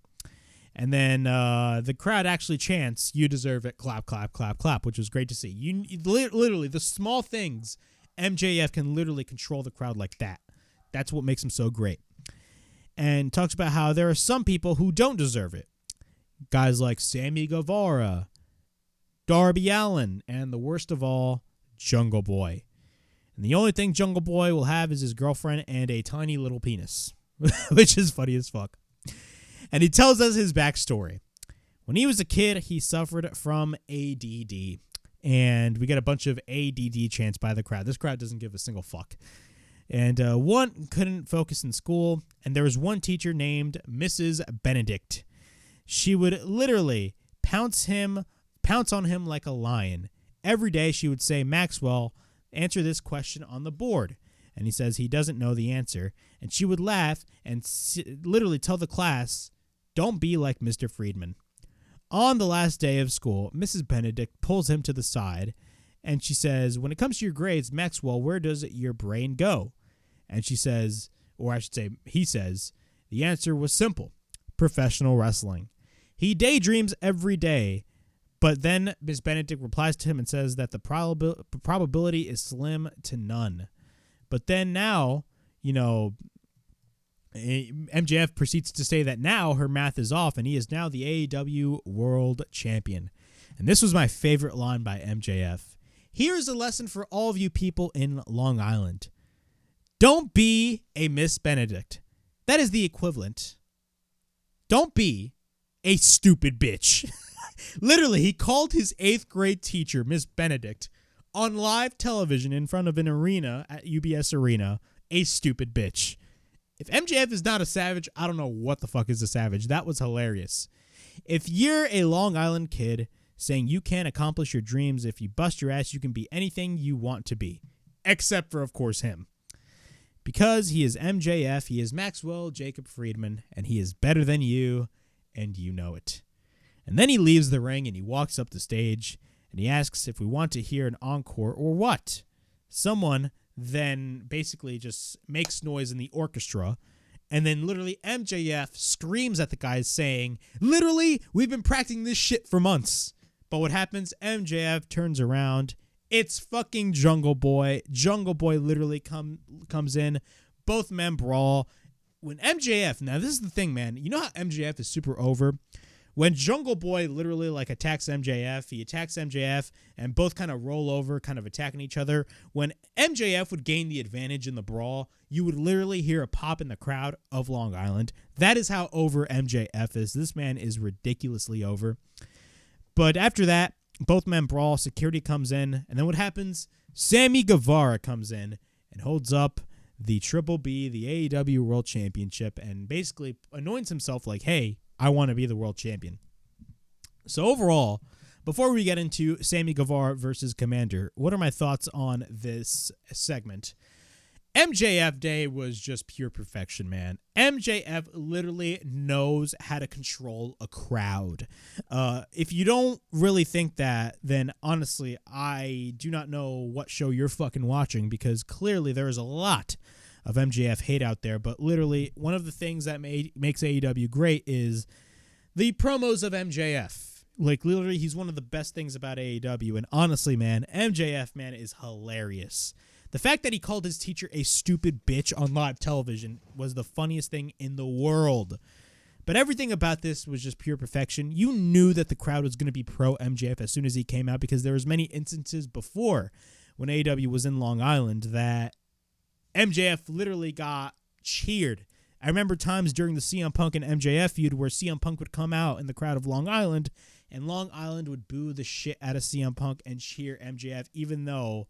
And then the crowd actually chants, you deserve it, clap, clap, clap, clap, which was great to see. You literally, the small things, MJF can literally control the crowd like that. That's what makes him so great. And talks about how there are some people who don't deserve it. Guys like Sammy Guevara, Darby Allin, and the worst of all, Jungle Boy. And the only thing Jungle Boy will have is his girlfriend and a tiny little penis, which is funny as fuck. And he tells us his backstory. When he was a kid, he suffered from ADD. And we get a bunch of ADD chants by the crowd. This crowd doesn't give a single fuck. And one couldn't focus in school. And there was one teacher named Mrs. Benedict. She would literally pounce on him like a lion. Every day she would say, Maxwell, answer this question on the board. And he says he doesn't know the answer. And she would laugh and literally tell the class, don't be like Mr. Friedman. On the last day of school, Mrs. Benedict pulls him to the side. And she says, when it comes to your grades, Maxwell, where does your brain go? And she says, or I should say, he says, the answer was simple. Professional wrestling. He daydreams every day. But then Ms. Benedict replies to him and says that the probability is slim to none. But then now, MJF proceeds to say that now her math is off and he is now the AEW World Champion. And this was my favorite line by MJF. Here's a lesson for all of you people in Long Island. Don't be a Miss Benedict. That is the equivalent. Don't be a stupid bitch. Literally, he called his 8th grade teacher, Miss Benedict, on live television in front of an arena at UBS Arena, a stupid bitch. If MJF is not a savage, I don't know what the fuck is a savage. That was hilarious. If you're a Long Island kid saying you can't accomplish your dreams, if you bust your ass, you can be anything you want to be. Except for, of course, him. Because he is MJF, he is Maxwell Jacob Friedman, and he is better than you, and you know it. And then he leaves the ring and he walks up the stage and he asks if we want to hear an encore or what. Someone then basically just makes noise in the orchestra, and then literally MJF screams at the guys saying, literally, we've been practicing this shit for months. But what happens? MJF turns around. It's fucking Jungle Boy. Jungle Boy literally comes in. Both men brawl. When MJF, now this is the thing, man. You know how MJF is super over? When Jungle Boy literally attacks MJF, he attacks MJF and both kind of roll over, kind of attacking each other. When MJF would gain the advantage in the brawl, you would literally hear a pop in the crowd of Long Island. That is how over MJF is. This man is ridiculously over. But after that, both men brawl, security comes in, and then what happens? Sammy Guevara comes in and holds up the Triple B, the AEW World Championship, and basically anoints himself like, hey, I want to be the world champion. So overall, before we get into Sammy Guevara versus Kommander, what are my thoughts on this segment? MJF Day was just pure perfection, man. MJF literally knows how to control a crowd. If you don't really think that, then honestly, I do not know what show you're fucking watching, because clearly there is a lot of MJF hate out there. But literally, one of the things that makes AEW great is the promos of MJF. Like, literally, he's one of the best things about AEW. And honestly, man, MJF, man, is hilarious. The fact that he called his teacher a stupid bitch on live television was the funniest thing in the world. But everything about this was just pure perfection. You knew that the crowd was going to be pro MJF as soon as he came out, because there was many instances before when AEW was in Long Island that MJF literally got cheered. I remember times during the CM Punk and MJF feud where CM Punk would come out in the crowd of Long Island, and Long Island would boo the shit out of CM Punk and cheer MJF, even though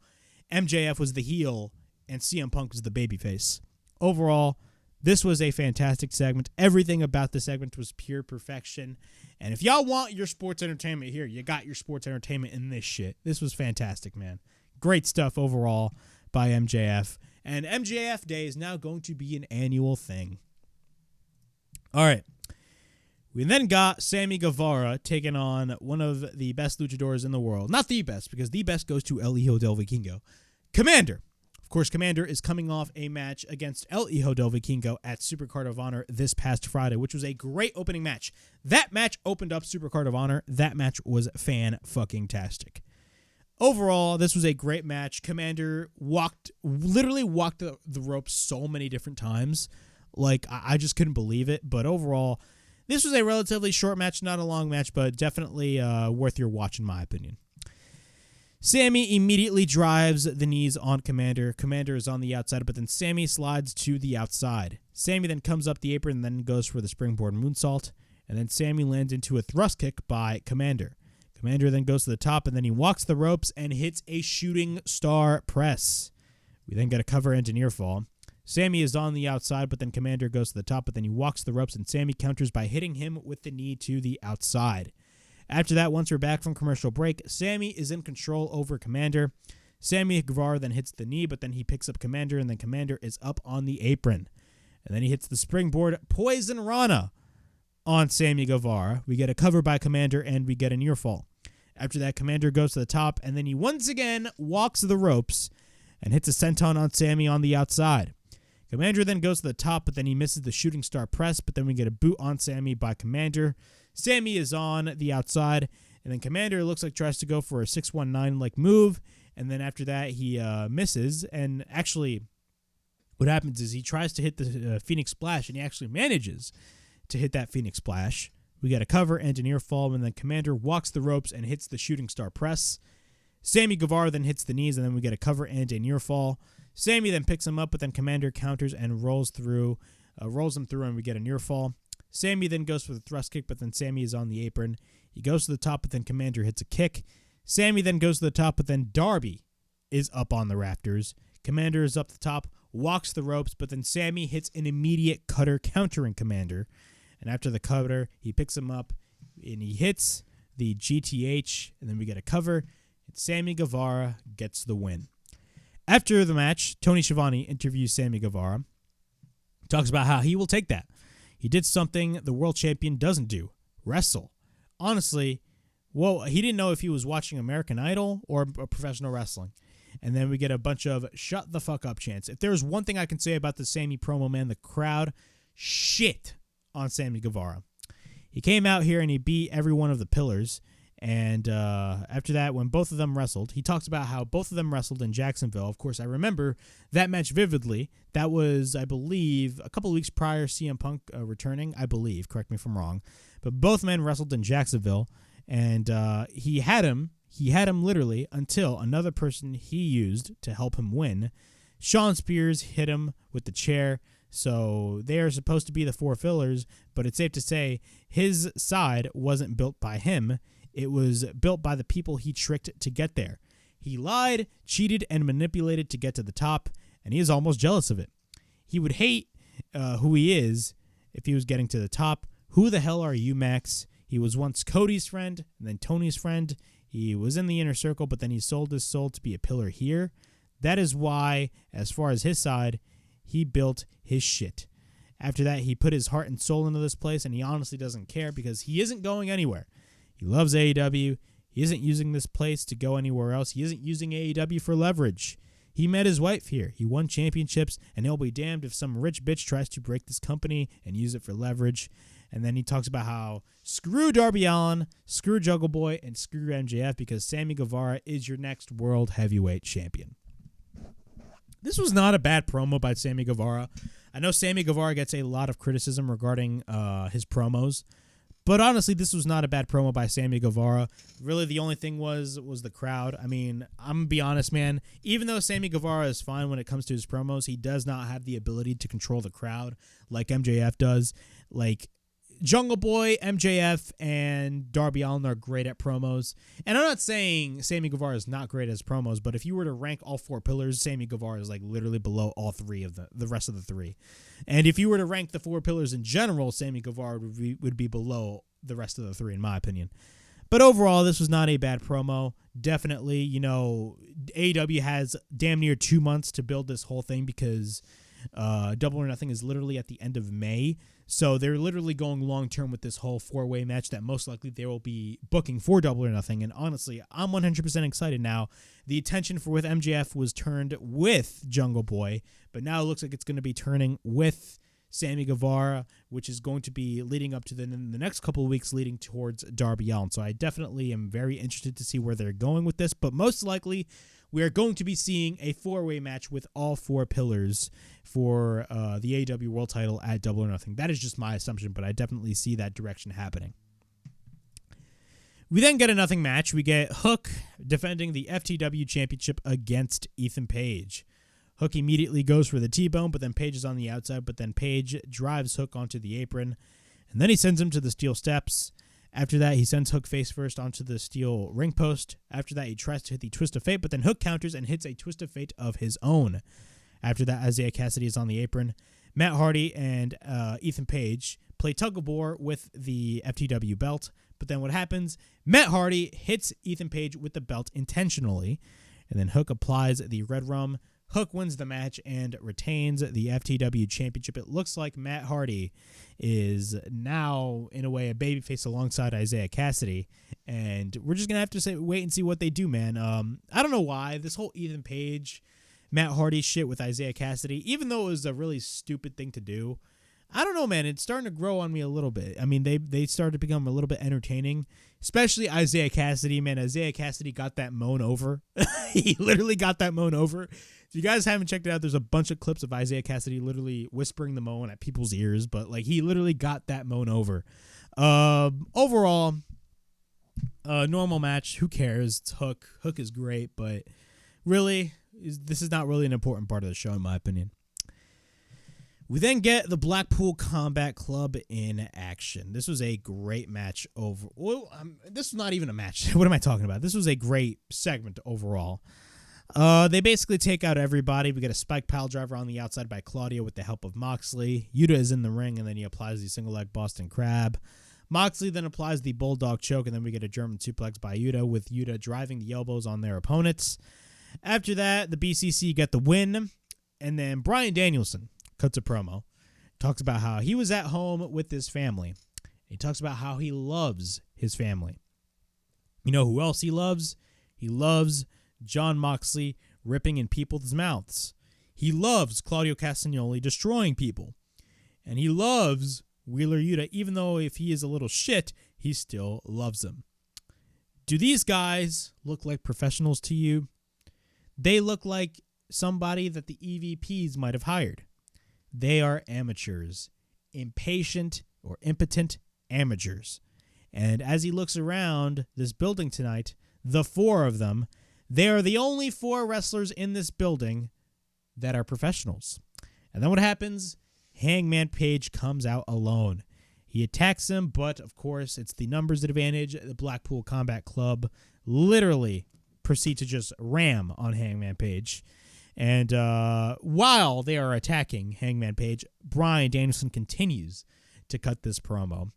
MJF was the heel and CM Punk was the babyface. Overall, this was a fantastic segment. Everything about the segment was pure perfection. And if y'all want your sports entertainment here, you got your sports entertainment in this shit. This was fantastic, man. Great stuff overall by MJF. And MJF Day is now going to be an annual thing. All right. We then got Sammy Guevara taking on one of the best luchadors in the world. Not the best, because the best goes to El Hijo del Vikingo. Kommander. Of course, Kommander is coming off a match against El Hijo del Vikingo at Supercard of Honor this past Friday, which was a great opening match. That match opened up Supercard of Honor. That match was fan-fucking-tastic. Overall, this was a great match. Kommander literally walked the ropes so many different times. Like, I just couldn't believe it. But overall, this was a relatively short match, not a long match, but definitely worth your watch in my opinion. Sammy immediately drives the knees on Kommander. Kommander is on the outside, but then Sammy slides to the outside. Sammy then comes up the apron and then goes for the springboard moonsault. And then Sammy lands into a thrust kick by Kommander. Kommander then goes to the top, and then he walks the ropes and hits a shooting star press. We then get a cover and a near fall. Sammy is on the outside, but then Kommander goes to the top, but then he walks the ropes, and Sammy counters by hitting him with the knee to the outside. After that, once we're back from commercial break, Sammy is in control over Kommander. Sammy Guevara then hits the knee, but then he picks up Kommander, and then Kommander is up on the apron. And then he hits the springboard Poison Rana on Sammy Guevara. We get a cover by Kommander, and we get a near fall. After that, Kommander goes to the top, and then he once again walks the ropes and hits a senton on Sammy on the outside. Kommander then goes to the top, but then he misses the shooting star press, but then we get a boot on Sammy by Kommander. Sammy is on the outside, and then Kommander looks like tries to go for a 619-like move, and then after that he misses, and actually what happens is he tries to hit the Phoenix Splash, and he actually manages to hit that Phoenix Splash. We get a cover and a near fall, and then Kommander walks the ropes and hits the shooting star press. Sammy Guevara then hits the knees, and then we get a cover and a near fall. Sammy then picks him up, but then Kommander counters and rolls him through, and we get a near fall. Sammy then goes for the thrust kick, but then Sammy is on the apron. He goes to the top, but then Kommander hits a kick. Sammy then goes to the top, but then Darby is up on the rafters. Kommander is up the top, walks the ropes, but then Sammy hits an immediate cutter countering Kommander. And after the cutter, he picks him up and he hits the GTH, and then we get a cover. And Sammy Guevara gets the win. After the match, Tony Schiavone interviews Sammy Guevara, talks about how he will take that. He did something the world champion doesn't do, wrestle. Honestly, well, he didn't know if he was watching American Idol or professional wrestling. And then we get a bunch of shut the fuck up chants. If there's one thing I can say about the Sammy promo, man, the crowd shit on Sammy Guevara. He came out here and he beat every one of the pillars. And after that, when both of them wrestled, he talks about how both of them wrestled in Jacksonville. Of course, I remember that match vividly. That was, I believe, a couple of weeks prior CM Punk returning, I believe. Correct me if I'm wrong. But both men wrestled in Jacksonville. And he had him literally until another person he used to help him win. Shawn Spears hit him with the chair. So they are supposed to be the four fillers, but it's safe to say his side wasn't built by him. It was built by the people he tricked to get there. He lied, cheated, and manipulated to get to the top, and he is almost jealous of it. He would hate who he is if he was getting to the top. Who the hell are you, Max? He was once Cody's friend, and then Tony's friend. He was in the inner circle, but then he sold his soul to be a pillar here. That is why, as far as his side, he built his shit. After that, he put his heart and soul into this place, and he honestly doesn't care because he isn't going anywhere. He loves AEW. He isn't using this place to go anywhere else. He isn't using AEW for leverage. He met his wife here. He won championships, and he'll be damned if some rich bitch tries to break this company and use it for leverage. And then he talks about how screw Darby Allin, screw Jungle Boy, and screw MJF because Sammy Guevara is your next world heavyweight champion. This was not a bad promo by Sammy Guevara. I know Sammy Guevara gets a lot of criticism regarding his promos, but honestly, this was not a bad promo by Sammy Guevara. Really, the only thing was the crowd. I mean, I'm going to be honest, man. Even though Sammy Guevara is fine when it comes to his promos, he does not have the ability to control the crowd like MJF does. Like, Jungle Boy, MJF, and Darby Allin are great at promos. And I'm not saying Sammy Guevara is not great as promos, but if you were to rank all four pillars, Sammy Guevara is like literally below all three of the rest of the three. And if you were to rank the four pillars in general, Sammy Guevara would be below the rest of the three, in my opinion. But overall, this was not a bad promo. Definitely, you know, AEW has damn near 2 months to build this whole thing because Double or Nothing is literally at the end of May. So they're literally going long-term with this whole four-way match that most likely they will be booking for Double or Nothing. And honestly, I'm 100% excited now. The attention with MJF was turned with Jungle Boy, but now it looks like it's going to be turning with Sammy Guevara, which is going to be leading up to the next couple of weeks leading towards Darby Allin. So I definitely am very interested to see where they're going with this, but most likely we are going to be seeing a four-way match with all four pillars for the AEW World Title at Double or Nothing. That is just my assumption, but I definitely see that direction happening. We then get a nothing match. We get Hook defending the FTW Championship against Ethan Page. Hook immediately goes for the T-bone, but then Page is on the outside, but then Page drives Hook onto the apron, and then he sends him to the steel steps. After that, he sends Hook face first onto the steel ring post. After that, he tries to hit the Twist of Fate, but then Hook counters and hits a Twist of Fate of his own. After that, Isaiah Cassidy is on the apron. Matt Hardy and Ethan Page play tug-of-war with the FTW belt, but then what happens? Matt Hardy hits Ethan Page with the belt intentionally, and then Hook applies the Red Rum. Hook wins the match and retains the FTW Championship. It looks like Matt Hardy is now, in a way, a babyface alongside Isaiah Cassidy. And we're just going to have to wait and see what they do, man. I don't know why. This whole Ethan Page, Matt Hardy shit with Isaiah Cassidy, even though it was a really stupid thing to do, I don't know, man. It's starting to grow on me a little bit. I mean, they started to become a little bit entertaining, especially Isaiah Cassidy, man. Isaiah Cassidy got that moan over. He literally got that moan over. If you guys haven't checked it out, there's a bunch of clips of Isaiah Cassidy literally whispering the moan at people's ears, but like he literally got that moan over. Overall, normal match. Who cares? It's Hook. Hook is great, but really, this is not really an important part of the show, in my opinion. We then get the Blackpool Combat Club in action. This was a great match this was not even a match. What am I talking about? This was a great segment overall. They basically take out everybody. We get a spike pile driver on the outside by Claudio with the help of Moxley. Yuta is in the ring, and then he applies the single leg Boston Crab. Moxley then applies the Bulldog Choke, and then we get a German suplex by Yuta, with Yuta driving the elbows on their opponents. After that, the BCC get the win, and then Bryan Danielson cuts a promo, talks about how he was at home with his family. He talks about how he loves his family. You know who else he loves? He loves Jon Moxley ripping in people's mouths. He loves Claudio Castagnoli destroying people. And he loves Wheeler Yuta, even though if he is a little shit, he still loves him. Do these guys look like professionals to you? They look like somebody that the EVPs might have hired. They are amateurs, impatient or impotent amateurs. And as he looks around this building tonight, the four of them, they are the only four wrestlers in this building that are professionals. And then what happens? Hangman Page comes out alone. He attacks him, but of course, it's the numbers advantage. The Blackpool Combat Club literally proceed to just ram on Hangman Page. And while they are attacking Hangman Page, Bryan Danielson continues to cut this promo.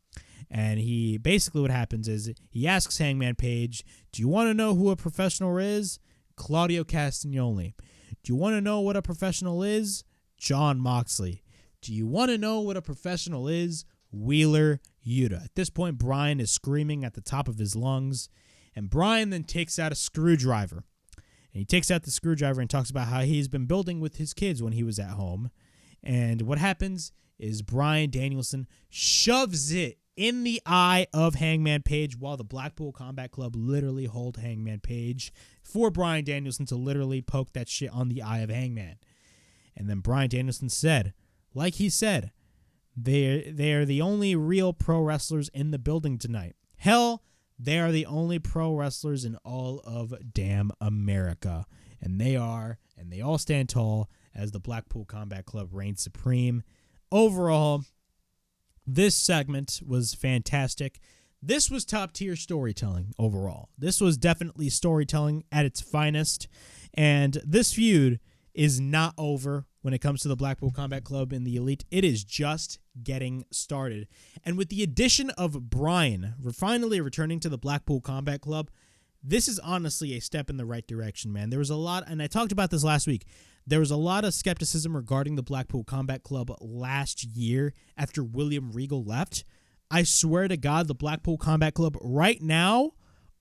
And he basically what happens is he asks Hangman Page, do you want to know who a professional is? Claudio Castagnoli. Do you want to know what a professional is? Jon Moxley. Do you want to know what a professional is? Wheeler Yuta. At this point, Bryan is screaming at the top of his lungs. And Bryan then takes out a screwdriver. And he takes out the screwdriver and talks about how he's been building with his kids when he was at home. And what happens is Bryan Danielson shoves it in the eye of Hangman Page while the Blackpool Combat Club literally hold Hangman Page for Bryan Danielson to literally poke that shit on the eye of Hangman. And then Bryan Danielson said, like he said, they are the only real pro wrestlers in the building tonight. Hell, they are the only pro wrestlers in all of damn America. And they all stand tall as the Blackpool Combat Club reigns supreme. Overall, this segment was fantastic. This was top tier storytelling overall. This was definitely storytelling at its finest. And this feud is not over when it comes to the Blackpool Combat Club and the Elite. It is just getting started. And with the addition of Bryan, we're finally returning to the Blackpool Combat Club. This is honestly a step in the right direction, man. There was a lot, and I talked about this last week, there was a lot of skepticism regarding the Blackpool Combat Club last year after William Regal left. I swear to God, the Blackpool Combat Club right now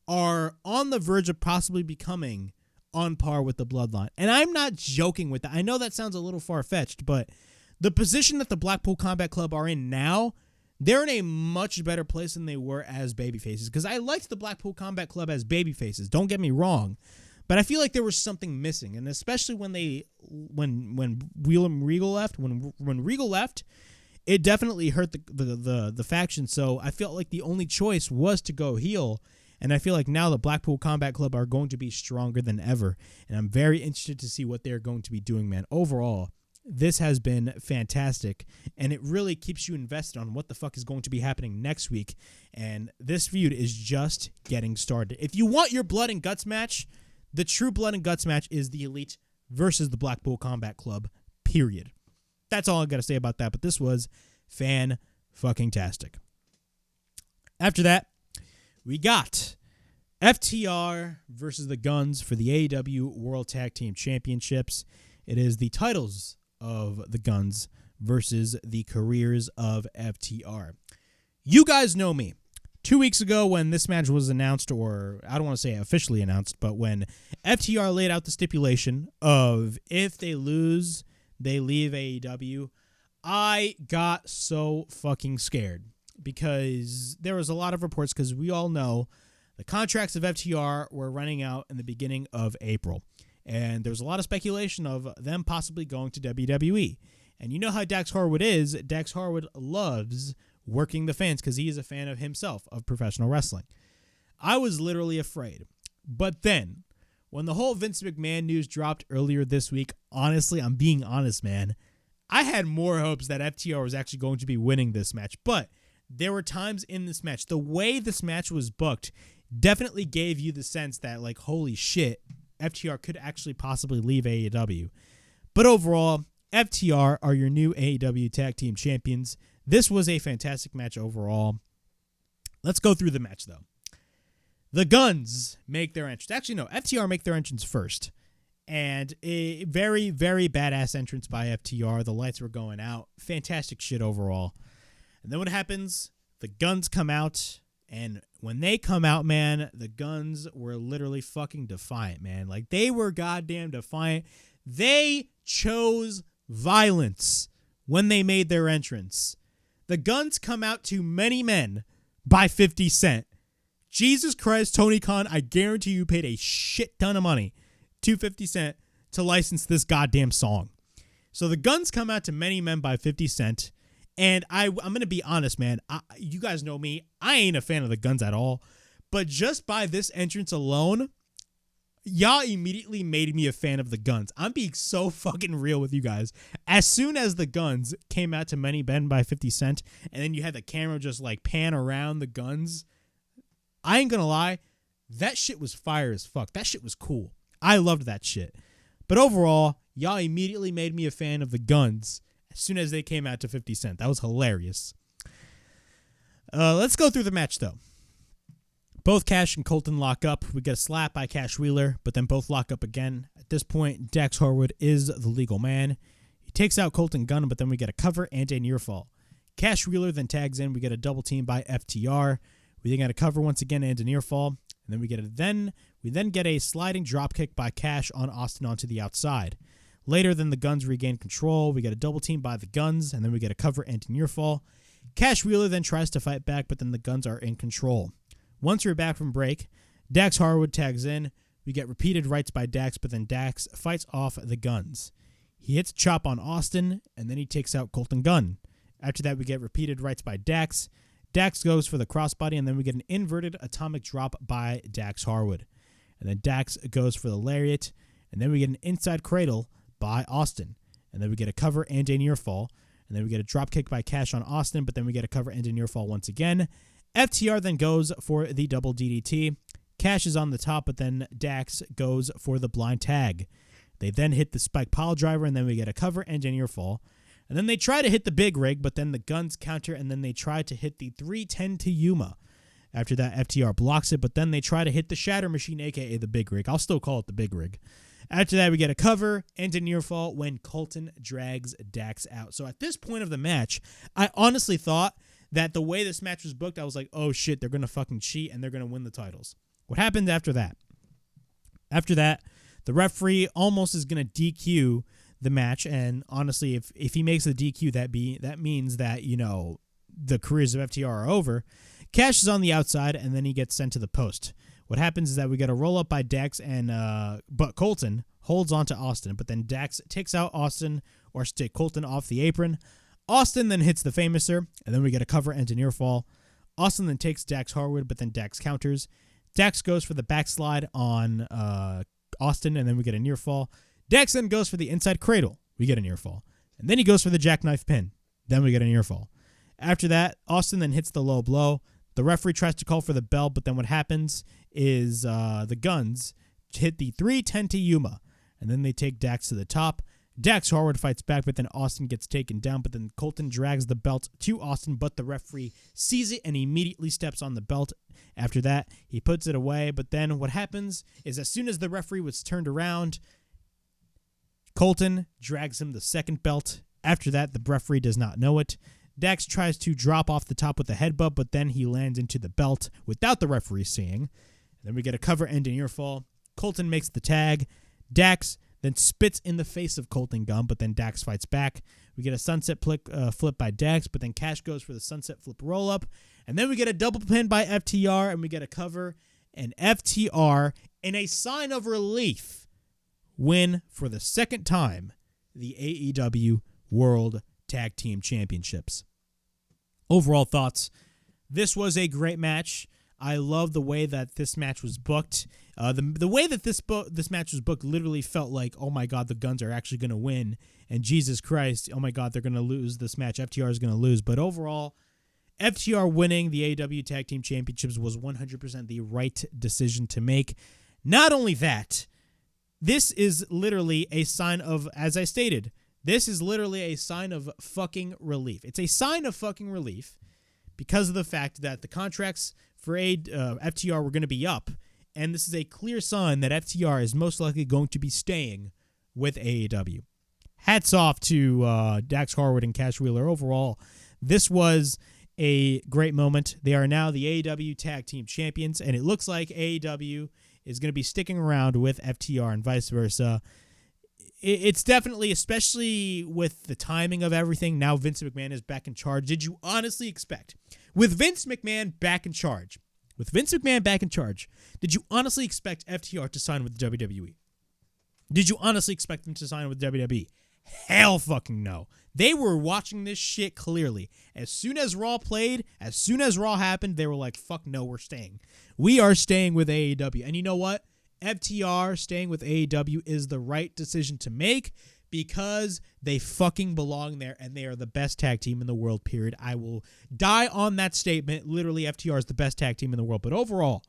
are on the verge of possibly becoming on par with the Bloodline. And I'm not joking with that. I know that sounds a little far-fetched, but the position that the Blackpool Combat Club are in now, they're in a much better place than they were as babyfaces. Because I liked the Blackpool Combat Club as babyfaces, don't get me wrong. But I feel like there was something missing. And especially when William Regal left, when Regal left, it definitely hurt the faction. So I felt like the only choice was to go heel. And I feel like now the Blackpool Combat Club are going to be stronger than ever. And I'm very interested to see what they're going to be doing, man. Overall, this has been fantastic. And it really keeps you invested on what the fuck is going to be happening next week. And this feud is just getting started. If you want your blood and guts match, the true blood and guts match is the Elite versus the Blackpool Combat Club, period. That's all I got to say about that. But this was fan-fucking-tastic. After that, we got FTR versus the Guns for the AEW World Tag Team Championships. It is the titles of the Guns versus the careers of FTR. You guys know me. 2 weeks ago when this match was announced, or I don't want to say officially announced, but when FTR laid out the stipulation of if they lose, they leave AEW, I got so fucking scared. Because there was a lot of reports, because we all know the contracts of FTR were running out in the beginning of April. And there was a lot of speculation of them possibly going to WWE. And you know how Dax Harwood is. Dax Harwood loves working the fans because he is a fan of himself, of professional wrestling. I was literally afraid. But then, when the whole Vince McMahon news dropped earlier this week, honestly, I'm being honest, man, I had more hopes that FTR was actually going to be winning this match, but there were times in this match, the way this match was booked definitely gave you the sense that, like, holy shit, FTR could actually possibly leave AEW. But overall, FTR are your new AEW Tag Team Champions. This was a fantastic match overall. Let's go through the match, though. The Guns make their entrance. Actually, no, FTR make their entrance first. And a very, very badass entrance by FTR. The lights were going out. Fantastic shit overall. And then what happens? The Guns come out. And when they come out, man, the Guns were literally fucking defiant, man. Like, they were goddamn defiant. They chose violence when they made their entrance. The Guns come out to Many Men by 50 Cent. Jesus Christ, Tony Khan, I guarantee you paid a shit ton of money to 50 Cent to license this goddamn song. So the Guns come out to Many Men by 50 Cent. And I'm going to be honest, man. You guys know me. I ain't a fan of the Guns at all. But just by this entrance alone, y'all immediately made me a fan of the Guns. I'm being so fucking real with you guys. As soon as the Guns came out to Many Men by 50 Cent, and then you had the camera just like pan around the Guns, I ain't gonna lie, that shit was fire as fuck. That shit was cool. I loved that shit. But overall, y'all immediately made me a fan of the Guns as soon as they came out to 50 Cent. That was hilarious. Let's go through the match, though. Both Cash and Colton lock up. We get a slap by Cash Wheeler, but then both lock up again. At this point, Dax Harwood is the legal man. He takes out Colton Gunn, but then we get a cover and a near fall. Cash Wheeler then tags in. We get a double team by FTR. We then get a cover once again and a near fall. And then we then get a sliding drop kick by Cash on Austin onto the outside. Later, then the Guns regain control. We get a double team by the Guns, and then we get a cover and a near fall. Cash Wheeler then tries to fight back, but then the Guns are in control. Once we're back from break, Dax Harwood tags in. We get repeated rights by Dax, but then Dax fights off the Guns. He hits a chop on Austin, and then he takes out Colton Gunn. After that, we get repeated rights by Dax. Dax goes for the crossbody, and then we get an inverted atomic drop by Dax Harwood. And then Dax goes for the lariat, and then we get an inside cradle by Austin. And then we get a cover and a near fall. And then we get a drop kick by Cash on Austin, but then we get a cover and a near fall once again. FTR then goes for the double DDT. Cash is on the top, but then Dax goes for the blind tag. They then hit the spike pile driver, and then we get a cover and a near fall. And then they try to hit the big rig, but then the Guns counter, and then they try to hit the 310 to Yuma. After that, FTR blocks it, but then they try to hit the Shatter Machine, a.k.a. the big rig. I'll still call it the big rig. After that, we get a cover and a near fall when Colton drags Dax out. So at this point of the match, I honestly thought that the way this match was booked, I was like, oh shit, they're going to fucking cheat and they're going to win the titles. What happened after that? After that, the referee almost is going to DQ the match, and honestly, if he makes the DQ, that means that, you know, the careers of FTR are over. Cash is on the outside, and then he gets sent to the post. What happens is that we get a roll-up by Dax, but Colton holds on to Austin, but then Dax takes out Austin, or Colton off the apron. Austin then hits the Famouser, and then we get a cover and a near fall. Austin then takes Dax Harwood, but then Dax counters. Dax goes for the backslide on Austin, and then we get a near fall. Dax then goes for the inside cradle. We get a near fall. And then he goes for the jackknife pin. Then we get a near fall. After that, Austin then hits the low blow. The referee tries to call for the bell, but then what happens is the Guns hit the 310 to Yuma. And then they take Dax to the top. Dax Harwood fights back, but then Austin gets taken down. But then Colton drags the belt to Austin, but the referee sees it and immediately steps on the belt. After that, he puts it away. But then what happens is as soon as the referee was turned around, Colton drags him the second belt. After that, the referee does not know it. Dax tries to drop off the top with a headbutt, but then he lands into the belt without the referee seeing. And then we get a cover and a near fall. Colton makes the tag. Dax then spits in the face of Colton Gunn, but then Dax fights back. We get a sunset flip by Dax, but then Cash goes for the sunset flip roll-up. And then we get a double pin by FTR, and we get a cover. And FTR, in a sign of relief, win for the second time the AEW World Tag Team Championships. Overall thoughts, this was a great match. I love the way that this match was booked. The way that this match was booked literally felt like, oh my God, the Guns are actually going to win. And Jesus Christ, oh my God, they're going to lose this match. FTR is going to lose. But overall, FTR winning the AEW Tag Team Championships was 100% the right decision to make. Not only that, this is literally a sign of, as I stated, this is literally a sign of fucking relief. It's a sign of fucking relief because of the fact that the contracts for FTR were going to be up, and this is a clear sign that FTR is most likely going to be staying with AEW. Hats off to Dax Harwood and Cash Wheeler. Overall, this was a great moment. They are now the AEW Tag Team Champions, and it looks like AEW is going to be sticking around with FTR and vice versa. It's definitely, especially with the timing of everything, now Vince McMahon is back in charge. Did you honestly expect, with Vince McMahon back in charge, did you honestly expect FTR to sign with the WWE? Did you honestly expect them to sign with WWE? Hell fucking no. They were watching this shit clearly. As soon as Raw played, as soon as Raw happened, they were like, fuck no, we're staying. We are staying with AEW. And you know what? FTR staying with AEW is the right decision to make because they fucking belong there and they are the best tag team in the world, period. I will die on that statement. Literally, FTR is the best tag team in the world. But overall,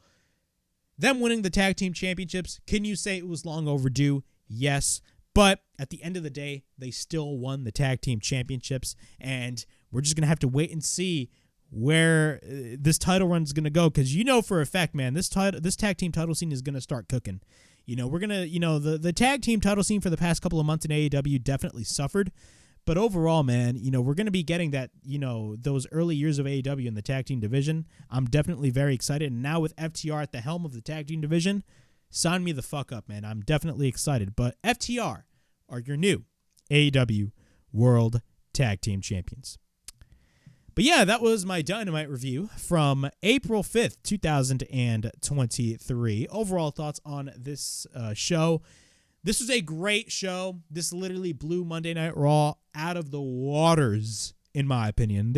them winning the tag team championships, can you say it was long overdue? Yes. But at the end of the day, they still won the tag team championships, and we're just going to have to wait and see where this title run is going to go, because you know for a fact, man, this tag team title scene is going to start cooking. You know, we're going to, the tag team title scene for the past couple of months in AEW definitely suffered, but overall, man, we're going to be getting that, those early years of AEW in the tag team division. I'm definitely very excited, and now with FTR at the helm of the tag team division, sign me the fuck up, man. I'm definitely excited, but FTR are your new AEW World Tag Team Champions. But yeah, that was my Dynamite review from April 5th, 2023. Overall thoughts on this show. This was a great show. This literally blew Monday Night Raw out of the waters, in my opinion.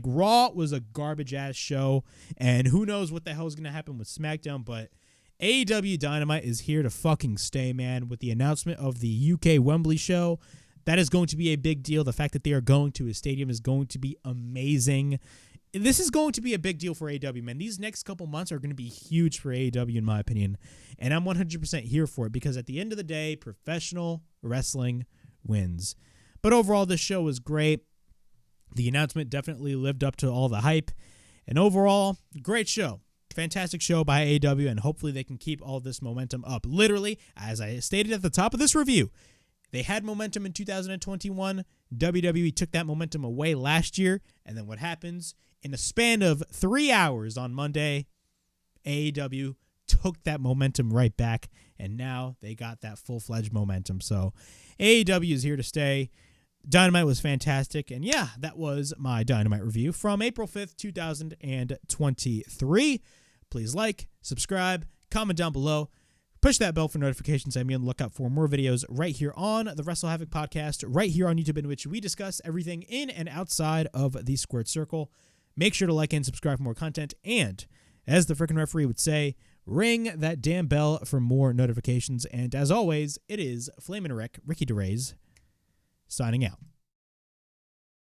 Raw was a garbage-ass show, and who knows what the hell is going to happen with SmackDown, but AEW Dynamite is here to fucking stay, man, with the announcement of the UK Wembley show. That is going to be a big deal. The fact that they are going to a stadium is going to be amazing. This is going to be a big deal for AEW, man. These next couple months are going to be huge for AEW, in my opinion. And I'm 100% here for it because at the end of the day, professional wrestling wins. But overall, this show was great. The announcement definitely lived up to all the hype. And overall, great show. Fantastic show by AEW, and hopefully they can keep all this momentum up. Literally, as I stated at the top of this review, they had momentum in 2021. WWE took that momentum away last year, and then what happens? In a span of 3 hours on Monday, AEW took that momentum right back, and now they got that full-fledged momentum. So AEW is here to stay. Dynamite was fantastic, and yeah, that was my Dynamite review from April 5th, 2023. Please like, subscribe, comment down below. Push that bell for notifications and be on the lookout for more videos right here on the WrestleHavoc Podcast, right here on YouTube, in which we discuss everything in and outside of the Squared Circle. Make sure to like and subscribe for more content, and as the freaking referee would say, ring that damn bell for more notifications. And as always, it is Flamin' Ricky DeRays signing out.